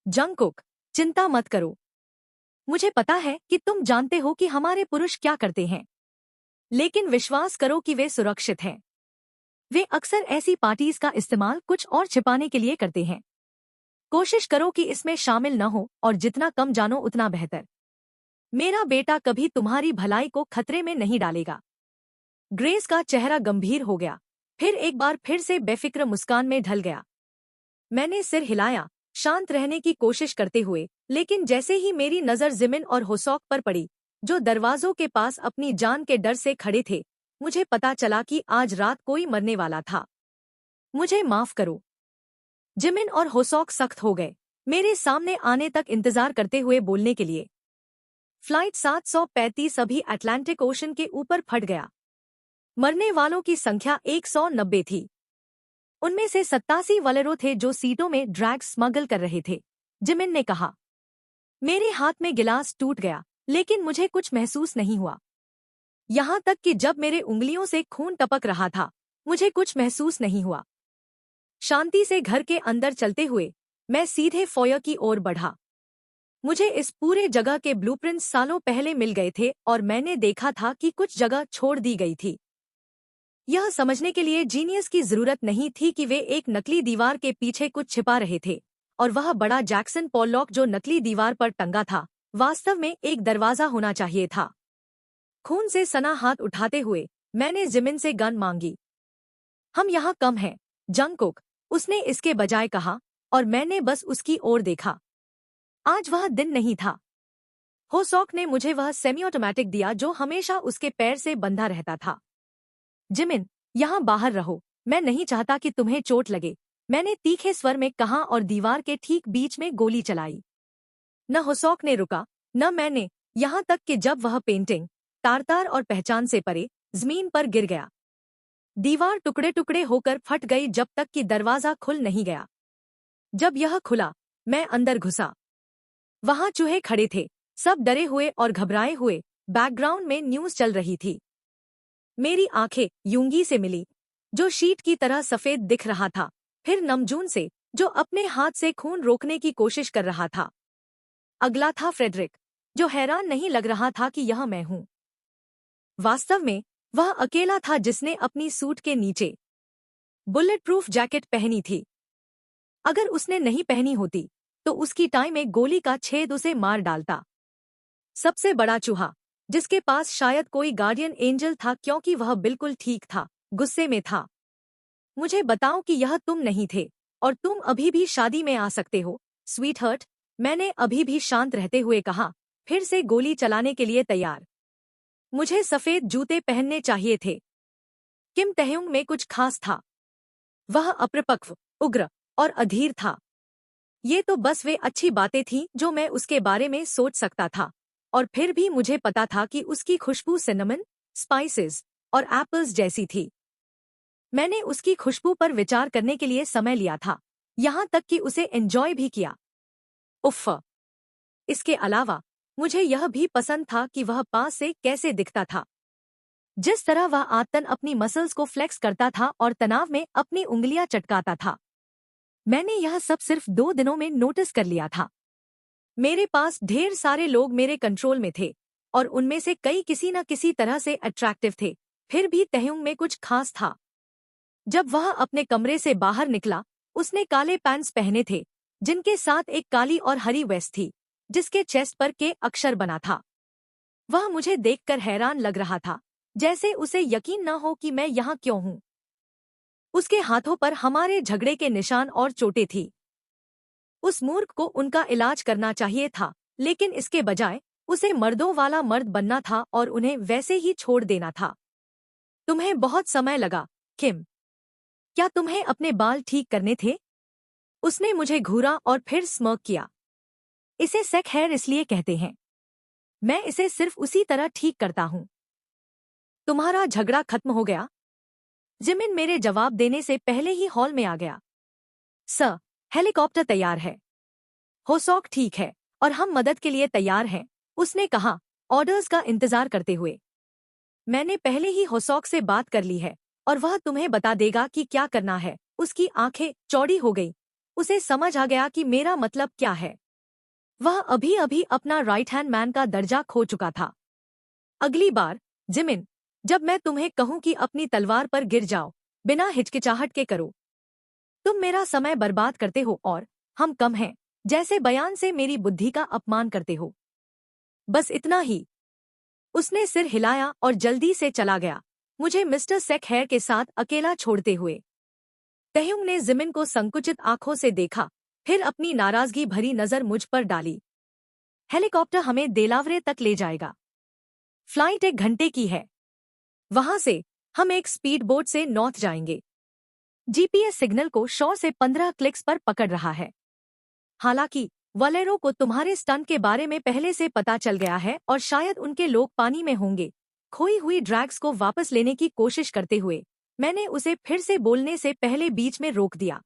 जंगकुक, चिंता मत करो। मुझे पता है कि तुम जानते हो कि हमारे पुरुष क्या करते हैं, लेकिन विश्वास करो कि वे सुरक्षित हैं। वे अक्सर ऐसी पार्टीज का इस्तेमाल कुछ और छिपाने के लिए करते हैं। कोशिश करो कि इसमें शामिल न हो और जितना कम जानो उतना बेहतर। मेरा बेटा कभी तुम्हारी भलाई को खतरे में नहीं डालेगा। ग्रेस का चेहरा गंभीर हो गया, फिर एक बार फिर से बेफिक्र मुस्कान में ढल गया। मैंने सिर हिलाया, शांत रहने की कोशिश करते हुए, लेकिन जैसे ही मेरी नजर जिमिन और होसौक पर पड़ी, जो दरवाजों के पास अपनी जान के डर से खड़े थे, मुझे पता चला कि आज रात कोई मरने वाला था। मुझे माफ करो। जिमिन और होसौक सख्त हो गए, मेरे सामने आने तक इंतजार करते हुए बोलने के लिए। फ्लाइट 735 अभी अटलांटिक ओशन के ऊपर फट गया। मरने वालों की संख्या 190 थी। उनमें से 87 वलेरो थे जो सीटों में ड्रैग स्मगल कर रहे थे, जिमिन ने कहा। मेरे हाथ में गिलास टूट गया, लेकिन मुझे कुछ महसूस नहीं हुआ। यहाँ तक कि जब मेरे उंगलियों से खून टपक रहा था, मुझे कुछ महसूस नहीं हुआ। शांति से घर के अंदर चलते हुए मैं सीधे फॉयर की ओर बढ़ा। मुझे इस पूरे जगह के ब्लूप्रिंट्स सालों पहले मिल गए थे और मैंने देखा था कि कुछ जगह छोड़ दी गई थी। यह समझने के लिए जीनियस की जरूरत नहीं थी कि वे एक नकली दीवार के पीछे कुछ छिपा रहे थे, और वह बड़ा जैक्सन पॉलॉक जो नकली दीवार पर टंगा था, वास्तव में एक दरवाजा होना चाहिए था। खून से सना हाथ उठाते हुए मैंने जिमिन से गन मांगी। हम यहाँ कम हैं, जंगकुक, उसने इसके बजाय कहा, और मैंने बस उसकी ओर देखा। आज वह दिन नहीं था। होसौक ने मुझे वह सेमी ऑटोमेटिक दिया जो हमेशा उसके पैर से बंधा रहता था। जिमिन, यहाँ बाहर रहो, मैं नहीं चाहता कि तुम्हें चोट लगे, मैंने तीखे स्वर में कहा और दीवार के ठीक बीच में गोली चलाई। न होसौक ने रुका, न मैंने, यहाँ तक कि जब वह पेंटिंग, तार-तार और पहचान से परे, जमीन पर गिर गया। दीवार टुकड़े टुकड़े होकर फट गई जब तक कि दरवाजा खुल नहीं गया। जब यह खुला, मैं अंदर घुसा। वहां चूहे खड़े थे, सब डरे हुए और घबराए हुए, बैकग्राउंड में न्यूज चल रही थी। मेरी आंखें यूंगी से मिली, जो शीट की तरह सफेद दिख रहा था, फिर नमजून से, जो अपने हाथ से खून रोकने की कोशिश कर रहा था। अगला था फ्रेडरिक, जो हैरान नहीं लग रहा था कि यह मैं हूं। वास्तव में वह अकेला था जिसने अपनी सूट के नीचे बुलेट प्रूफ जैकेट पहनी थी। अगर उसने नहीं पहनी होती तो उसकी टाई में गोली का छेद उसे मार डालता। सबसे बड़ा चूहा, जिसके पास शायद कोई गार्डियन एंजल था क्योंकि वह बिल्कुल ठीक था, गुस्से में था। मुझे बताओ कि यह तुम नहीं थे, और तुम अभी भी शादी में आ सकते हो, स्वीटहार्ट, मैंने अभी भी शांत रहते हुए कहा, फिर से गोली चलाने के लिए तैयार। मुझे सफेद जूते पहनने चाहिए थे। किम तहयुंग में कुछ खास था। वह अपरिपक्व, उग्र और अधीर था। ये तो बस वे अच्छी बातें थीं जो मैं उसके बारे में सोच सकता था, और फिर भी मुझे पता था कि उसकी खुशबू सिनेमन, स्पाइसेस और एप्पल्स जैसी थी। मैंने उसकी खुशबू पर विचार करने के लिए समय लिया था, यहाँ तक कि उसे एंजॉय भी किया। उफ़! इसके अलावा मुझे यह भी पसंद था कि वह पास से कैसे दिखता था। जिस तरह वह आतन अपनी मसल्स को फ्लेक्स करता था और तनाव में अपनी उंगलियां चटकाता था, मैंने यह सब सिर्फ 2 दिनों में नोटिस कर लिया था। मेरे पास ढेर सारे लोग मेरे कंट्रोल में थे और उनमें से कई किसी न किसी तरह से अट्रैक्टिव थे, फिर भी तहयुंग में कुछ खास था। जब वह अपने कमरे से बाहर निकला, उसने काले पैंट्स पहने थे जिनके साथ एक काली और हरी वेस्ट थी जिसके चेस्ट पर के अक्षर बना था। वह मुझे देखकर हैरान लग रहा था, जैसे उसे यकीन न हो कि मैं यहाँ क्यों हूँ। उसके हाथों पर हमारे झगड़े के निशान और चोटें थी। उस मूर्ख को उनका इलाज करना चाहिए था, लेकिन इसके बजाय उसे मर्दों वाला मर्द बनना था और उन्हें वैसे ही छोड़ देना था। तुम्हें बहुत समय लगा, किम। क्या तुम्हें अपने बाल ठीक करने थे? उसने मुझे घूरा और फिर स्मर्क किया। इसे सेक हेयर इसलिए कहते हैं। मैं इसे सिर्फ उसी तरह ठीक करता हूँ। तुम्हारा झगड़ा खत्म हो गया? जिमिन मेरे जवाब देने से पहले ही हॉल में आ गया। सर, हेलीकॉप्टर तैयार है। होसॉक ठीक है और हम मदद के लिए तैयार हैं, उसने कहा, ऑर्डर्स का इंतजार करते हुए। मैंने पहले ही होसॉक से बात कर ली है और वह तुम्हें बता देगा कि क्या करना है। उसकी आंखें चौड़ी हो गई। उसे समझ आ गया कि मेरा मतलब क्या है। वह अभी अभी अपना राइट हैंड मैन का दर्जा खो चुका था। अगली बार, जिमिन, जब मैं तुम्हें कहूं कि अपनी तलवार पर गिर जाओ, बिना हिचकिचाहट के करो। तुम मेरा समय बर्बाद करते हो और हम कम हैं जैसे बयान से मेरी बुद्धि का अपमान करते हो। बस इतना ही। उसने सिर हिलाया और जल्दी से चला गया, मुझे मिस्टर सेक हेयर के साथ अकेला छोड़ते हुए। तहयुंग ने जिमिन को संकुचित आंखों से देखा, फिर अपनी नाराजगी भरी नजर मुझ पर डाली। हेलीकॉप्टर हमें देलावरे तक ले जाएगा। फ्लाइट 1 घंटे की है। वहां से हम एक स्पीड बोट से नॉर्थ जाएंगे। जीपीएस सिग्नल को शोर से 15 क्लिक्स पर पकड़ रहा है। हालांकि वलेरो को तुम्हारे स्टंट के बारे में पहले से पता चल गया है और शायद उनके लोग पानी में होंगे। खोई हुई ड्रैग्स को वापस लेने की कोशिश करते हुए मैंने उसे फिर से बोलने से पहले बीच में रोक दिया।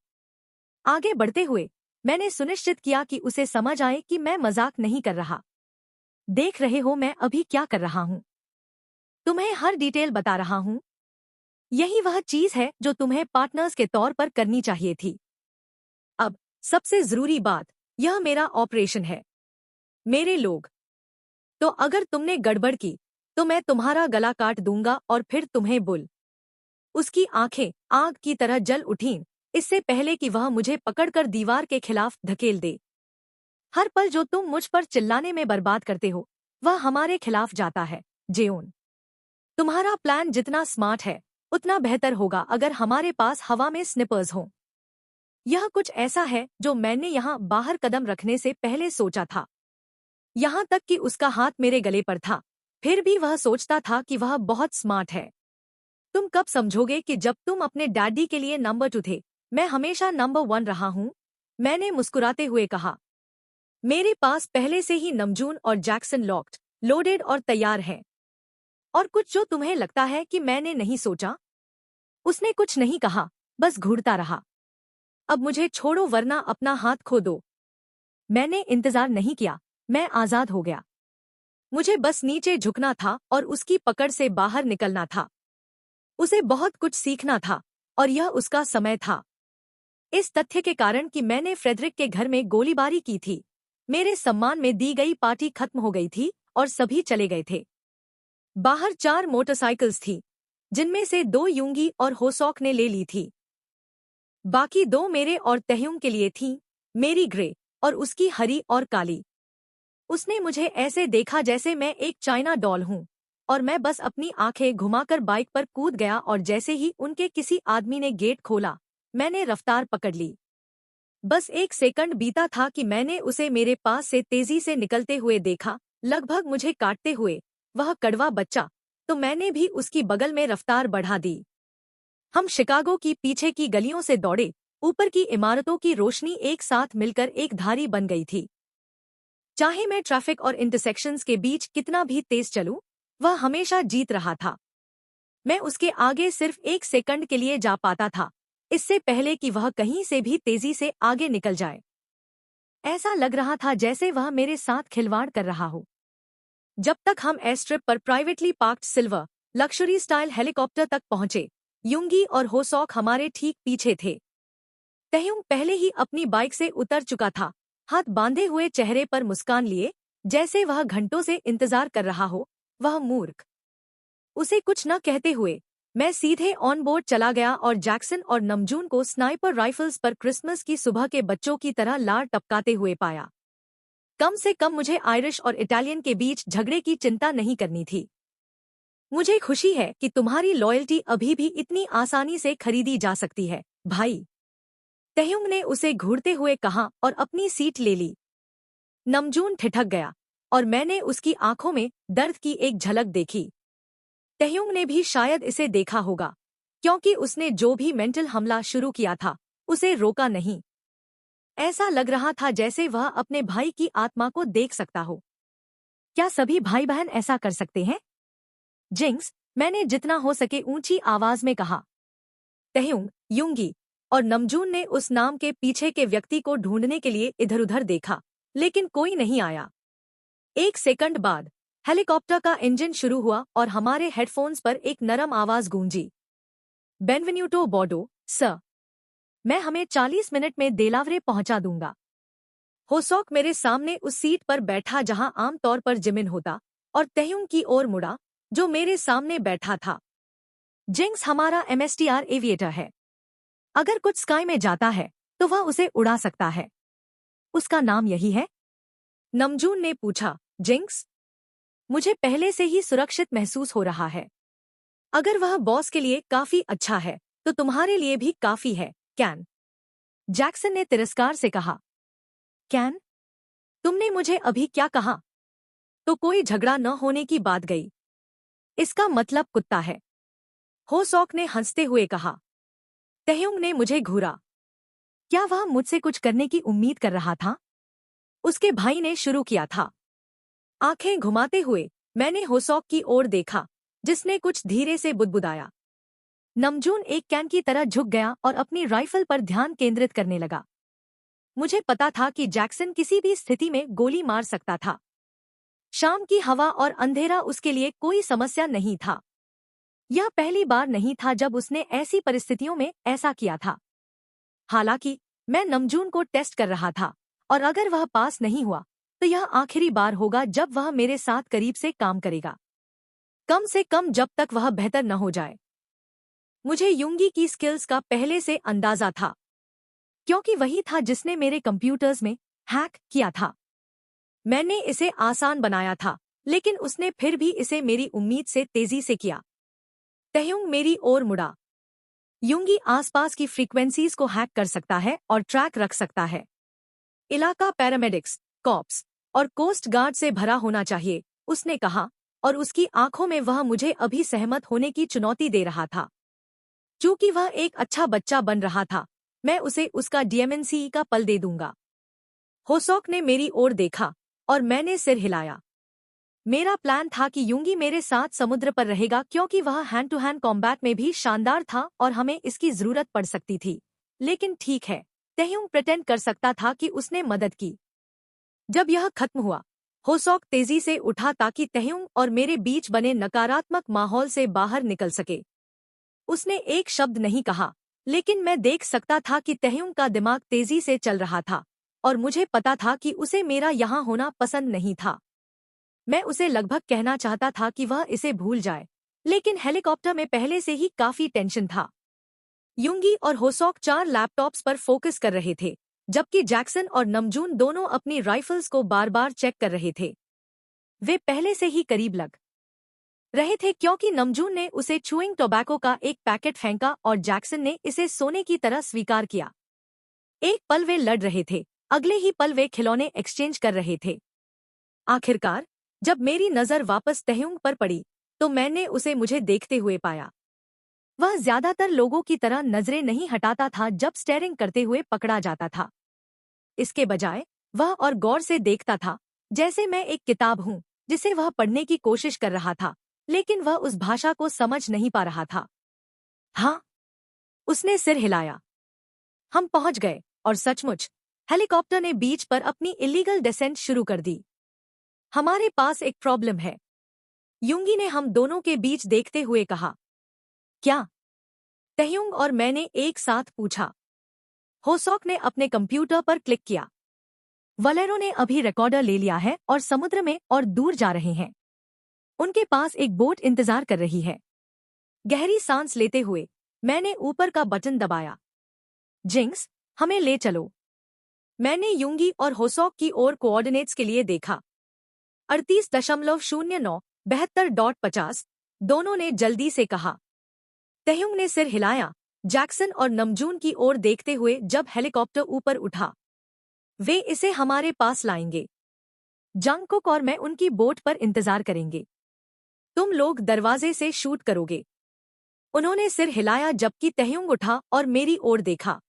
आगे बढ़ते हुए मैंने सुनिश्चित किया कि उसे समझ आए कि मैं मजाक नहीं कर रहा। देख रहे हो मैं अभी क्या कर रहा हूँ। तुम्हें हर डिटेल बता रहा हूँ। यही वह चीज है जो तुम्हें पार्टनर्स के तौर पर करनी चाहिए थी। अब सबसे जरूरी बात, यह मेरा ऑपरेशन है। मेरे लोग। तो अगर तुमने गड़बड़ की तो मैं तुम्हारा गला काट दूंगा और फिर तुम्हें बुल। उसकी आंखें आग की तरह जल उठीं, इससे पहले कि वह मुझे पकड़कर दीवार के खिलाफ धकेल दे। हर पल जो तुम मुझ पर चिल्लाने में बर्बाद करते हो, वह हमारे खिलाफ जाता है, जेओन। तुम्हारा प्लान जितना स्मार्ट है, उतना बेहतर होगा अगर हमारे पास हवा में स्निपर्स हों। यह कुछ ऐसा है जो मैंने यहाँ बाहर कदम रखने से पहले सोचा था। यहाँ तक कि उसका हाथ मेरे गले पर था, फिर भी वह सोचता था कि वह बहुत स्मार्ट है। तुम कब समझोगे कि जब तुम अपने डैडी के लिए नंबर 2 थे, मैं हमेशा नंबर 1 रहा हूँ? मैंने मुस्कुराते हुए कहा। मेरे पास पहले से ही नमजून और जैक्सन लॉक्ड, लोडेड और तैयार हैं। और कुछ जो तुम्हें लगता है कि मैंने नहीं सोचा? उसने कुछ नहीं कहा, बस घूरता रहा। अब मुझे छोड़ो वरना अपना हाथ खो दो। मैंने इंतजार नहीं किया, मैं आजाद हो गया। मुझे बस नीचे झुकना था और उसकी पकड़ से बाहर निकलना था। उसे बहुत कुछ सीखना था और यह उसका समय था। इस तथ्य के कारण कि मैंने फ्रेडरिक के घर में गोलीबारी की थी, मेरे सम्मान में दी गई पार्टी खत्म हो गई थी और सभी चले गए थे। बाहर 4 मोटरसाइकिल्स थी, जिनमें से 2 यूंगी और होसॉक ने ले ली थी। बाकी 2 मेरे और तहयुंग के लिए थीं, मेरी ग्रे और उसकी हरी और काली। उसने मुझे ऐसे देखा जैसे मैं एक चाइना डॉल हूँ और मैं बस अपनी आंखें घुमाकर बाइक पर कूद गया और जैसे ही उनके किसी आदमी ने गेट खोला, मैंने रफ्तार पकड़ ली। बस 1 सेकंड बीता था कि मैंने उसे मेरे पास से तेजी से निकलते हुए देखा, लगभग मुझे काटते हुए। वह कड़वा बच्चा, तो मैंने भी उसकी बगल में रफ्तार बढ़ा दी। हम शिकागो की पीछे की गलियों से दौड़े, ऊपर की इमारतों की रोशनी एक साथ मिलकर एक धारी बन गई थी। चाहे मैं ट्रैफिक और इंटरसेक्शंस के बीच कितना भी तेज चलूं, वह हमेशा जीत रहा था। मैं उसके आगे सिर्फ 1 सेकंड के लिए जा पाता था, इससे पहले कि वह कहीं से भी तेजी से आगे निकल जाए। ऐसा लग रहा था जैसे वह मेरे साथ खिलवाड़ कर रहा हो। जब तक हम एयरस्ट्रिप पर privately parked silver luxury style helicopter तक पहुंचे। युंगी और होसॉक हमारे ठीक पीछे थे। तह्युंग पहले ही अपनी बाइक से उतर चुका था, हाथ बांधे हुए चेहरे पर मुस्कान लिए, जैसे वह घंटों से इंतजार कर रहा हो। वह मूर्ख। उसे कुछ न कहते हुए मैं सीधे ऑन बोर्ड चला गया और जैक्सन और नमजून को स्नाइपर राइफल्स पर क्रिसमस की सुबह के बच्चों की तरह लार टपकाते हुए पाया। कम से कम मुझे आयरिश और इटालियन के बीच झगड़े की चिंता नहीं करनी थी। मुझे खुशी है कि तुम्हारी लॉयल्टी अभी भी इतनी आसानी से खरीदी जा सकती है, भाई। तह्युंग ने उसे घूरते हुए कहा और अपनी सीट ले ली। नमजून ठिठक गया और मैंने उसकी आंखों में दर्द की एक झलक देखी। तह्युंग ने भी शायद इसे देखा होगा, क्योंकि उसने जो भी मेंटल हमला शुरू किया था उसे रोका नहीं। ऐसा लग रहा था जैसे वह अपने भाई की आत्मा को देख सकता हो। क्या सभी भाई बहन ऐसा कर सकते हैं? जिंक्स, मैंने जितना हो सके ऊंची आवाज में कहा। तह्युंग, युंगी और नमजून ने उस नाम के पीछे के व्यक्ति को ढूंढने के लिए इधर-उधर देखा, लेकिन कोई नहीं आया। एक सेकंड बाद हेलीकॉप्टर का इंजन शुरू हुआ और हमारे हेडफोन्स पर एक नरम आवाज गूंजी। बेनवेन्यूटो बॉर्डो, सर। मैं हमें 40 मिनट में देलावरे पहुंचा दूंगा। होसॉक मेरे सामने उस सीट पर बैठा जहां आमतौर पर जिमिन होता, और तह्युंग की ओर मुड़ा, जो मेरे सामने बैठा था। जिंक्स हमारा एमएसटीआर एविएटर है। अगर कुछ स्काई में जाता है तो वह उसे उड़ा सकता है। उसका नाम यही है? नमजून ने पूछा। जिंक्स, मुझे पहले से ही सुरक्षित महसूस हो रहा है। अगर वह बॉस के लिए काफी अच्छा है तो तुम्हारे लिए भी काफी है, कैन। जैक्सन ने तिरस्कार से कहा। कैन, तुमने मुझे अभी क्या कहा? तो कोई झगड़ा न होने की बात गई। इसका मतलब कुत्ता है, होसॉक ने हंसते हुए कहा। तह्युंग ने मुझे घूरा। क्या वह मुझसे कुछ करने की उम्मीद कर रहा था? उसके भाई ने शुरू किया था। आंखें घुमाते हुए मैंने होसॉक की ओर देखा, जिसने कुछ धीरे से बुदबुदाया। नमजून एक कैन की तरह झुक गया और अपनी राइफल पर ध्यान केंद्रित करने लगा। मुझे पता था कि जैक्सन किसी भी स्थिति में गोली मार सकता था। शाम की हवा और अंधेरा उसके लिए कोई समस्या नहीं था। यह पहली बार नहीं था जब उसने ऐसी परिस्थितियों में ऐसा किया था। हालांकि मैं नमजून को टेस्ट कर रहा था, और अगर वह पास नहीं हुआ तो यह आखिरी बार होगा जब वह मेरे साथ करीब से काम करेगा, कम से कम जब तक वह बेहतर न हो जाए। मुझे युंगी की स्किल्स का पहले से अंदाजा था, क्योंकि वही था जिसने मेरे कंप्यूटर्स में हैक किया था। मैंने इसे आसान बनाया था, लेकिन उसने फिर भी इसे मेरी उम्मीद से तेजी से किया। तह्युंग मेरी ओर मुड़ा। युंगी आसपास की फ्रीक्वेंसीज को हैक कर सकता है और ट्रैक रख सकता है। इलाका पैरामेडिक्स, कॉप्स और कोस्ट गार्ड से भरा होना चाहिए, उसने कहा, और उसकी आंखों में वह मुझे अभी सहमत होने की चुनौती दे रहा था। चूंकि वह एक अच्छा बच्चा बन रहा था, मैं उसे उसका डीएमएनसीई का पल दे दूंगा। होसॉक ने मेरी ओर देखा और मैंने सिर हिलाया। मेरा प्लान था कि युंगी मेरे साथ समुद्र पर रहेगा, क्योंकि वह हैंड टू हैंड कॉम्बैट में भी शानदार था और हमें इसकी जरूरत पड़ सकती थी। लेकिन ठीक है, तह्युंग प्रिटेंड कर सकता था कि उसने मदद की। जब यह खत्म हुआ, होसॉक तेजी से उठा ताकि तह्युंग और मेरे बीच बने नकारात्मक माहौल से बाहर निकल सके। उसने एक शब्द नहीं कहा, लेकिन मैं देख सकता था कि तह्युंग का दिमाग तेजी से चल रहा था, और मुझे पता था कि उसे मेरा यहाँ होना पसंद नहीं था। मैं उसे लगभग कहना चाहता था कि वह इसे भूल जाए, लेकिन हेलीकॉप्टर में पहले से ही काफी टेंशन था। युंगी और होसॉक 4 लैपटॉप्स पर फोकस कर रहे थे, जबकि जैक्सन और नमजून दोनों अपनी राइफल्स को बार-बार चेक कर रहे थे। वे पहले से ही करीब लग रहे थे, क्योंकि नमजून ने उसे च्यूइंग टोबैको का एक पैकेट फेंका और जैक्सन ने इसे सोने की तरह स्वीकार किया। एक पल वे लड़ रहे थे, अगले ही पल वे खिलौने एक्सचेंज कर रहे थे। आखिरकार जब मेरी नजर वापस तह्युंग पर पड़ी, तो मैंने उसे मुझे देखते हुए पाया। वह ज्यादातर लोगों की तरह नजरें नहीं हटाता था जब स्टेयरिंग करते हुए पकड़ा जाता था। इसके बजाय वह और गौर से देखता था, जैसे मैं एक किताब हूं जिसे वह पढ़ने की कोशिश कर रहा था, लेकिन वह उस भाषा को समझ नहीं पा रहा था। हाँ, उसने सिर हिलाया। हम पहुंच गए, और सचमुच हेलीकॉप्टर ने बीच पर अपनी इलीगल डिसेंट शुरू कर दी। हमारे पास एक प्रॉब्लम है, युंगी ने हम दोनों के बीच देखते हुए कहा। क्या? तह्युंग और मैंने एक साथ पूछा। होसॉक ने अपने कंप्यूटर पर क्लिक किया। वलेरो ने अभी रिकॉर्डर ले लिया है और समुद्र में और दूर जा रहे हैं। उनके पास एक बोट इंतजार कर रही है। गहरी सांस लेते हुए मैंने ऊपर का बटन दबाया। जिंक्स, हमें ले चलो। मैंने युंगी और होसॉक की ओर कोऑर्डिनेट्स के लिए देखा। 38.09 72.50। दोनों ने जल्दी से कहा। तह्युंग ने सिर हिलाया, जैक्सन और नमजून की ओर देखते हुए। जब हेलीकॉप्टर ऊपर उठा, वे इसे हमारे पास लाएंगे। जंगकुक और मैं उनकी बोट पर इंतजार करेंगे। तुम लोग दरवाजे से शूट करोगे। उन्होंने सिर हिलाया जबकि तह्युंग उठा और मेरी ओर देखा।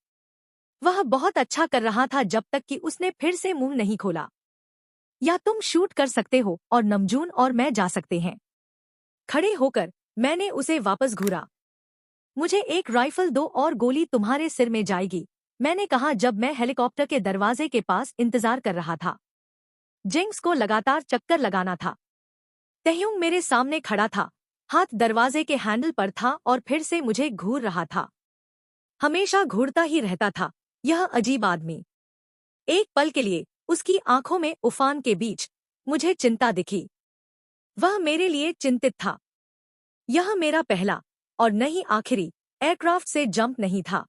वह बहुत अच्छा कर रहा था जब तक कि उसने फिर से मुंह नहीं खोला। या तुम शूट कर सकते हो और नमजून और मैं जा सकते हैं। खड़े होकर मैंने उसे वापस घूरा। मुझे एक राइफल दो और गोली तुम्हारे सिर में जाएगी, मैंने कहा जब मैं हेलीकॉप्टर के दरवाजे के पास इंतजार कर रहा था। जिंक्स को लगातार चक्कर लगाना था। तह्युंग मेरे सामने खड़ा था, हाथ दरवाजे के हैंडल पर था और फिर से मुझे घूर रहा था। हमेशा घूरता ही रहता था यह अजीब आदमी। एक पल के लिए उसकी आंखों में उफान के बीच मुझे चिंता दिखी। वह मेरे लिए चिंतित था। यह मेरा पहला और नहीं आखिरी एयरक्राफ्ट से जंप नहीं था।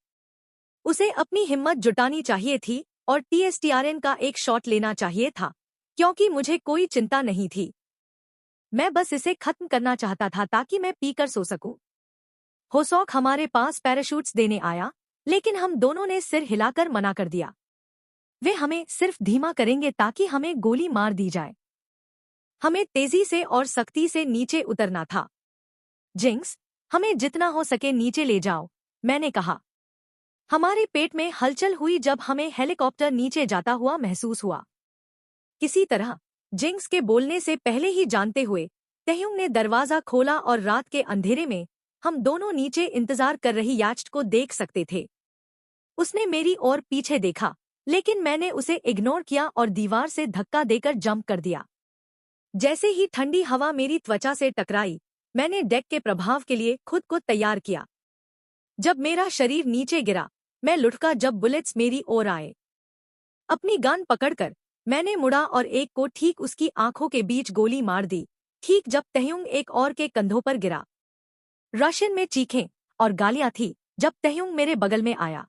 उसे अपनी हिम्मत जुटानी चाहिए थी और TSTRN का एक शॉट लेना चाहिए था, क्योंकि मुझे कोई चिंता नहीं थी। मैं बस इसे खत्म करना चाहता था ताकि मैं पीकर सो सकूं। होसॉक हमारे पास पैराशूट्स देने आया, लेकिन हम दोनों ने सिर हिलाकर मना कर दिया। वे हमें सिर्फ धीमा करेंगे ताकि हमें गोली मार दी जाए। हमें तेजी से और सख्ती से नीचे उतरना था। जिंक्स, हमें जितना हो सके नीचे ले जाओ, मैंने कहा। हमारे पेट में हलचल हुई जब हमें हेलीकॉप्टर नीचे जाता हुआ महसूस हुआ। किसी तरह जिंक्स के बोलने से पहले ही जानते हुए तह्युंग ने दरवाजा खोला और रात के अंधेरे में हम दोनों नीचे इंतजार कर रही याcht को देख सकते थे। उसने मेरी ओर पीछे देखा, लेकिन मैंने उसे इग्नोर किया और दीवार से धक्का देकर जंप कर दिया। जैसे ही ठंडी हवा मेरी त्वचा से टकराई, मैंने डेक के प्रभाव के लिए खुद को तैयार किया। जब मेरा शरीर नीचे गिरा, मैं लुढ़का जब बुलेट्स मेरी ओर आए। अपनी गन पकड़कर मैंने मुड़ा और एक को ठीक उसकी आंखों के बीच गोली मार दी, ठीक जब तह्युंग एक और के कंधों पर गिरा। रशियन में चीखें और गालियां थी जब तह्युंग मेरे बगल में आया।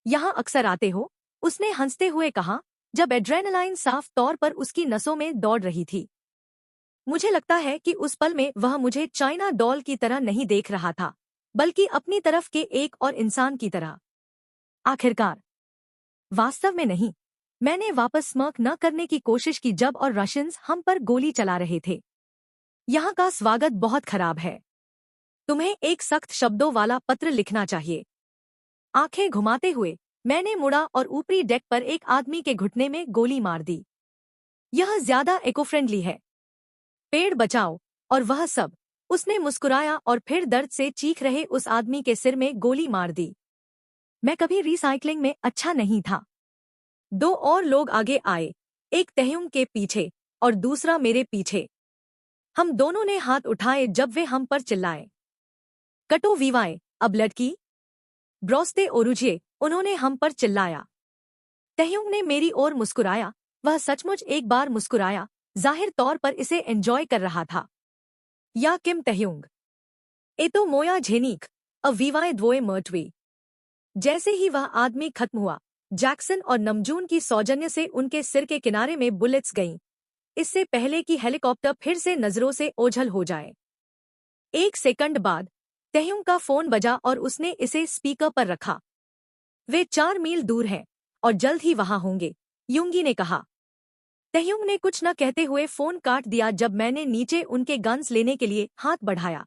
यहाँ अक्सर आते हो? उसने हंसते हुए कहा, जब एड्रेनालाइन साफ तौर पर उसकी नसों में दौड़ रही थी। मुझे लगता है कि उस पल में वह मुझे चाइना डॉल की तरह नहीं देख रहा था, बल्कि अपनी तरफ के एक और इंसान की तरह। आखिरकार। वास्तव में नहीं। मैंने वापस स्मर्क न करने की कोशिश की जब और रशियंस हम पर गोली चला रहे थे। यहाँ का स्वागत बहुत खराब है। तुम्हें एक सख्त शब्दों वाला पत्र लिखना चाहिए। आंखें घुमाते हुए मैंने मुड़ा और ऊपरी डेक पर एक आदमी के घुटने में गोली मार दी। यह ज्यादा इको फ्रेंडली है। पेड़ बचाओ और वह सब। उसने मुस्कुराया और फिर दर्द से चीख रहे उस आदमी के सिर में गोली मार दी। मैं कभी रिसाइकलिंग में अच्छा नहीं था। दो और लोग आगे आए, एक तह्युंग के पीछे और दूसरा मेरे पीछे। हम दोनों ने हाथ उठाए जब वे हम पर चिल्लाए, कटो विवाए, अब लड़की ब्रोस्ते ओरुजिए, उन्होंने हम पर चिल्लाया। तह्युंग ने मेरी ओर मुस्कुराया। वह सचमुच एक बार मुस्कुराया, जाहिर तौर पर इसे एंजॉय कर रहा था। या किम तह्युंग एतो मोया झेनीक अ विवाए द्वोए मर्टवी। जैसे ही वह आदमी खत्म हुआ, जैक्सन और नमजून की सौजन्य से उनके सिर के किनारे में बुलेट्स गईं, इससे पहले कि हेलीकॉप्टर फिर से नजरों से ओझल हो जाए। एक सेकंड बाद तह्युंग का फोन बजा और उसने इसे स्पीकर पर रखा। वे 4 मील दूर हैं और जल्द ही वहां होंगे, युंगी ने कहा। तह्युंग ने कुछ न कहते हुए फोन काट दिया जब मैंने नीचे उनके गन्स लेने के लिए हाथ बढ़ाया।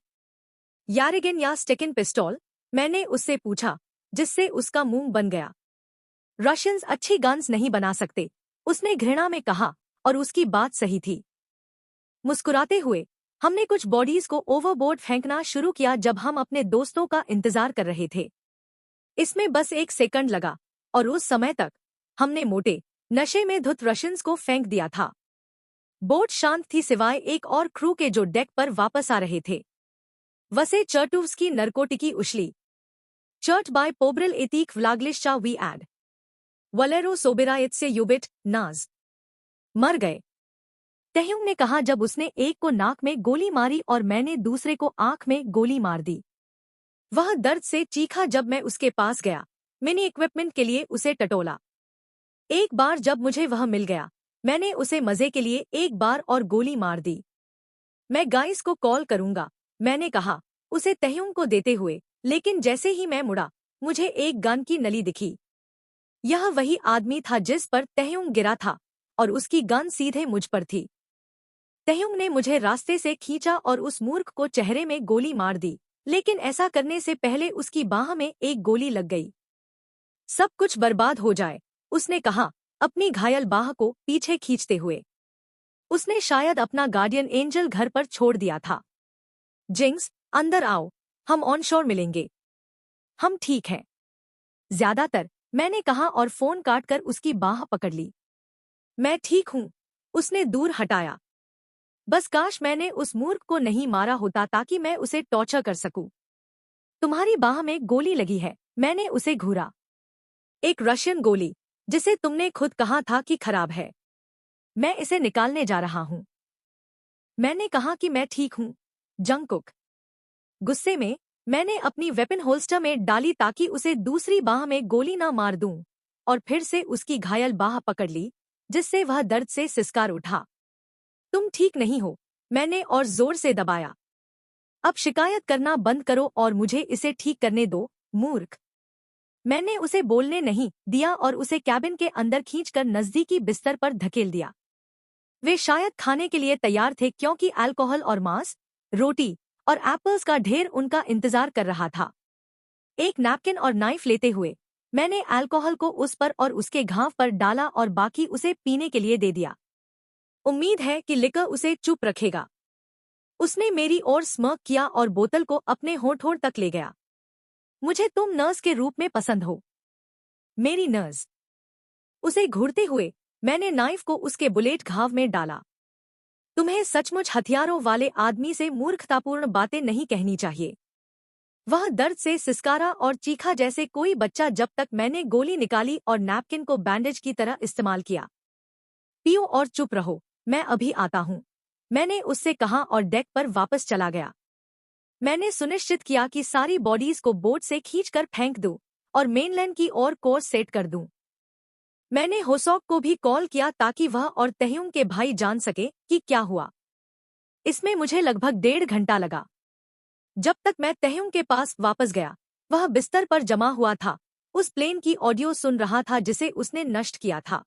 यारिगिन या स्टेकिन पिस्टॉल? मैंने उससे पूछा, जिससे उसका मुंह बन गया। रशियंस अच्छी गन्स नहीं बना सकते, उसने घृणा में कहा, और उसकी बात सही थी। मुस्कुराते हुए हमने कुछ बॉडीज को ओवरबोर्ड फेंकना शुरू किया जब हम अपने दोस्तों का इंतजार कर रहे थे। इसमें बस एक सेकंड लगा और उस समय तक हमने मोटे नशे में धुत रशियंस को फेंक दिया था। बोट शांत थी सिवाय एक और क्रू के जो डेक पर वापस आ रहे थे। वसे चर्टुव्स्की नरकोटिकी उशली chert bye पोब्रिल एतीक व्लाग्लिशा we add Valero सोबेराइत्से युबिट नाज मर गए। तह्युंग ने कहा जब उसने एक को नाक में गोली मारी और मैंने दूसरे को आंख में गोली मार दी। वह दर्द से चीखा जब मैं उसके पास गया। मैंने इक्विपमेंट के लिए उसे टटोला। एक बार जब मुझे वह मिल गया मैंने उसे मजे के लिए एक बार और गोली मार दी। मैं गाइस को कॉल करूंगा, मैंने कहा उसे तह्युंग को देते हुए, लेकिन जैसे ही मैं मुड़ा मुझे एक गन की नली दिखी। यह वही आदमी था जिस पर तह्युंग गिरा था और उसकी गन सीधे मुझ पर थी। तह्युंग ने मुझे रास्ते से खींचा और उस मूर्ख को चेहरे में गोली मार दी, लेकिन ऐसा करने से पहले उसकी बाह में एक गोली लग गई। सब कुछ बर्बाद हो जाए, उसने कहा अपनी घायल बाह को पीछे खींचते हुए। उसने शायद अपना गार्डियन एंजल घर पर छोड़ दिया था। जिंग्स, अंदर आओ, हम ऑन शोर मिलेंगे। हम ठीक हैं। ज्यादातर, मैंने कहा और फोन काटकर उसकी बाह पकड़ ली। मैं ठीक हूं, उसने दूर हटाया। बस काश मैंने उस मूर्ख को नहीं मारा होता ताकि मैं उसे टॉर्चर कर सकूं। तुम्हारी बाह में गोली लगी है, मैंने उसे घूरा। एक रशियन गोली, जिसे तुमने खुद कहा था कि खराब है। मैं इसे निकालने जा रहा हूं। मैंने कहा कि मैं ठीक हूं। जंगकुक। गुस्से में, मैंने अपनी वेपन होल्स्टर में डाली ताकि उसे दूसरी बाह में गोली न मार दूं, और फिर से उसकी घायल बाह पकड़ ली, जिससे वह दर्द से सिसकार उठा। तुम ठीक नहीं हो, मैंने और जोर से दबाया। अब शिकायत करना बंद करो और मुझे इसे ठीक करने दो, मूर्ख। मैंने उसे बोलने नहीं दिया और उसे कैबिन के अंदर खींचकर नजदीकी बिस्तर पर धकेल दिया। वे शायद खाने के लिए तैयार थे क्योंकि अल्कोहल और मांस, रोटी और एप्पल्स का ढेर उनका इंतजार कर रहा था। एक नैपकिन और नाइफ लेते हुए मैंने अल्कोहल को उस पर और उसके घाव पर डाला और बाकी उसे पीने के लिए दे दिया। उम्मीद है कि लिकर उसे चुप रखेगा। उसने मेरी ओर स्मर्क किया और बोतल को अपने होंठ तक ले गया। मुझे तुम नर्स के रूप में पसंद हो, मेरी नर्स। उसे घूरते हुए मैंने नाइफ को उसके बुलेट घाव में डाला। तुम्हें सचमुच हथियारों वाले आदमी से मूर्खतापूर्ण बातें नहीं कहनी चाहिए। वह दर्द से सिसकारा और चीखा जैसे कोई बच्चा जब तक मैंने गोली निकाली और नैपकिन को बैंडेज की तरह इस्तेमाल किया। पियो और चुप रहो, मैं अभी आता हूं, मैंने उससे कहा और डेक पर वापस चला गया। मैंने सुनिश्चित किया कि सारी बॉडीज को बोट से खींचकर फेंक दूं और मेनलैंड की ओर कोर्स सेट कर दूं। मैंने होसॉक को भी कॉल किया ताकि वह और तह्युंग के भाई जान सके कि क्या हुआ। इसमें मुझे लगभग 1.5 घंटा लगा। जब तक मैं तह्युंग के पास वापस गया, वह बिस्तर पर जमा हुआ था, उस प्लेन की ऑडियो सुन रहा था जिसे उसने नष्ट किया था।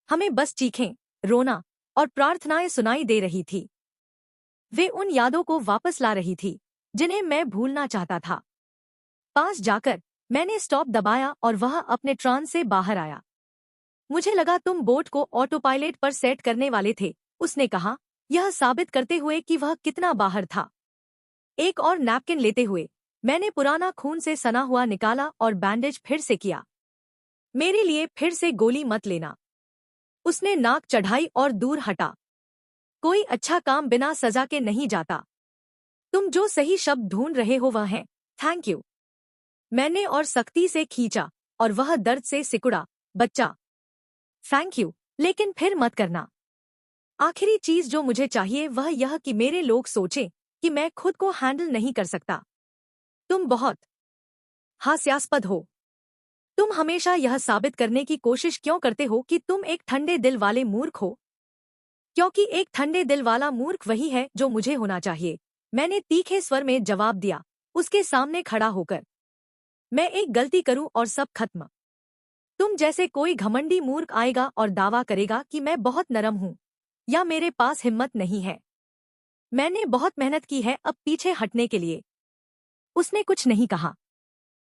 हमें बस चीखें, रोना और प्रार्थनाएं सुनाई दे रही थी। वे उन यादों को वापस ला रही थी जिन्हें मैं भूलना चाहता था। पास जाकर मैंने स्टॉप दबाया और वह अपने ट्रांस से बाहर आया। मुझे लगा तुम बोट को ऑटो पायलट पर सेट करने वाले थे, उसने कहा, यह साबित करते हुए कि वह कितना बाहर था। एक और नैपकिन लेते हुए मैंने पुराना खून से सना हुआ निकाला और बैंडेज फिर से किया। मेरे लिए फिर से गोली मत लेना। उसने नाक चढ़ाई और दूर हटा। कोई अच्छा काम बिना सजा के नहीं जाता। तुम जो सही शब्द ढूंढ रहे हो वह है थैंक यू। मैंने और सख्ती से खींचा और वह दर्द से सिकुड़ा, बच्चा। थैंक यू, लेकिन फिर मत करना। आखिरी चीज जो मुझे चाहिए वह यह कि मेरे लोग सोचें कि मैं खुद को हैंडल नहीं कर सकता। तुम बहुत हास्यास्पद हो। तुम हमेशा यह साबित करने की कोशिश क्यों करते हो कि तुम एक ठंडे दिल वाले मूर्ख हो? क्योंकि एक ठंडे दिल वाला मूर्ख वही है जो मुझे होना चाहिए, मैंने तीखे स्वर में जवाब दिया, उसके सामने खड़ा होकर। मैं एक गलती करूं और सब खत्म। तुम जैसे कोई घमंडी मूर्ख आएगा और दावा करेगा कि मैं बहुत नरम हूं या मेरे पास हिम्मत नहीं है। मैंने बहुत मेहनत की है अब पीछे हटने के लिए। उसने कुछ नहीं कहा।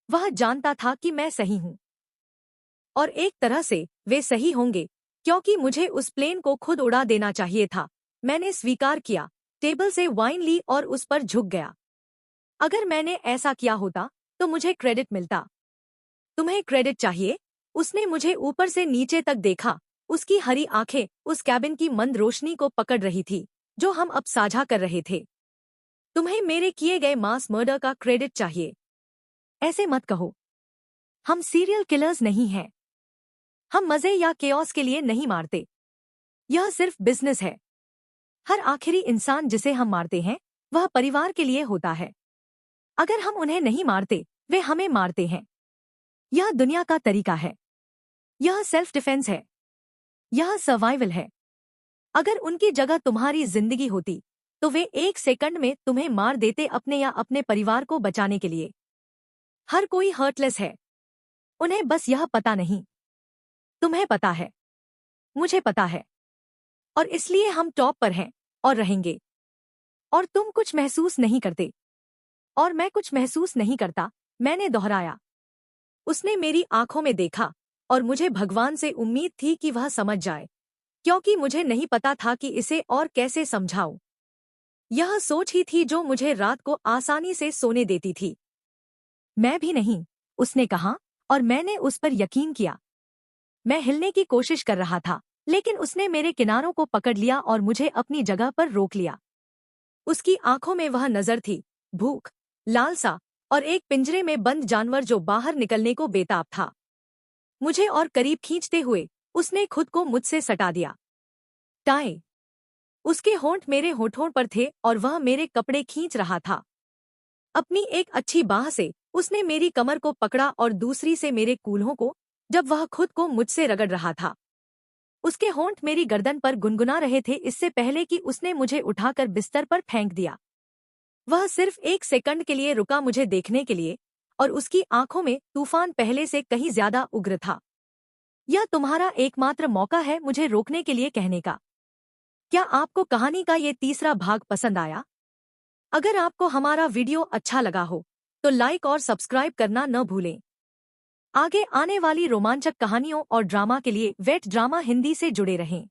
वह जानता था कि मैं सही हूं। और एक तरह से वे सही होंगे, क्योंकि मुझे उस प्लेन को खुद उड़ा देना चाहिए था। मैंने स्वीकार किया, टेबल से वाइन ली और उस पर झुक गया। अगर मैंने ऐसा किया होता तो मुझे क्रेडिट मिलता। तुम्हें क्रेडिट चाहिए? उसने मुझे ऊपर से नीचे तक देखा, उसकी हरी आंखें उस कैबिन की मंद रोशनी को पकड़ रही थी जो हम अब साझा कर रहे थे। तुम्हें मेरे किए गए मास मर्डर का क्रेडिट चाहिए। ऐसे मत कहो। हम सीरियल किलर्स नहीं हैं। हम मजे या केओस के लिए नहीं मारते। यह सिर्फ बिजनेस है। हर आखिरी इंसान जिसे हम मारते हैं वह परिवार के लिए होता है। अगर हम उन्हें नहीं मारते, वे हमें मारते हैं। यह दुनिया का तरीका है। यह सेल्फ डिफेंस है। यह सर्वाइवल है। अगर उनकी जगह तुम्हारी जिंदगी होती तो वे 1 सेकंड में तुम्हें मार देते, अपने या अपने परिवार को बचाने के लिए। हर कोई हर्टलेस है। उन्हें बस यह पता नहीं। तुम्हें पता है, मुझे पता है, और इसलिए हम टॉप पर हैं और रहेंगे। और तुम कुछ महसूस नहीं करते और मैं कुछ महसूस नहीं करता। मैंने दोहराया। उसने मेरी आंखों में देखा और मुझे भगवान से उम्मीद थी कि वह समझ जाए, क्योंकि मुझे नहीं पता था कि इसे और कैसे समझाऊं। यह सोच ही थी जो मुझे रात को आसानी से सोने देती थी। मैं भी नहीं, उसने कहा, और मैंने उस पर यकीन किया। मैं हिलने की कोशिश कर रहा था, लेकिन उसने मेरे किनारों को पकड़ लिया और मुझे अपनी जगह पर रोक लिया। उसकी आंखों में वह नजर थी, भूख, लालसा और एक पिंजरे में बंद जानवर जो बाहर निकलने को बेताब था। मुझे और करीब खींचते हुए उसने खुद को मुझसे सटा दिया। टाई। उसके होंठ मेरे होठों पर थे और वह मेरे कपड़े खींच रहा था। अपनी एक अच्छी बाह से उसने मेरी कमर को पकड़ा और दूसरी से मेरे कूल्हों को, जब वह खुद को मुझसे रगड़ रहा था। उसके होंठ मेरी गर्दन पर गुनगुना रहे थे इससे पहले कि उसने मुझे उठाकर बिस्तर पर फेंक दिया। वह सिर्फ 1 सेकंड के लिए रुका मुझे देखने के लिए, और उसकी आंखों में तूफान पहले से कहीं ज्यादा उग्र था। यह तुम्हारा एकमात्र मौका है मुझे रोकने के लिए कहने का। क्या आपको कहानी का ये तीसरा भाग पसंद आया? अगर आपको हमारा वीडियो अच्छा लगा हो तो लाइक और सब्सक्राइब करना न भूलें। आगे आने वाली रोमांचक कहानियों और ड्रामा के लिए वेट ड्रामा हिंदी से जुड़े रहें।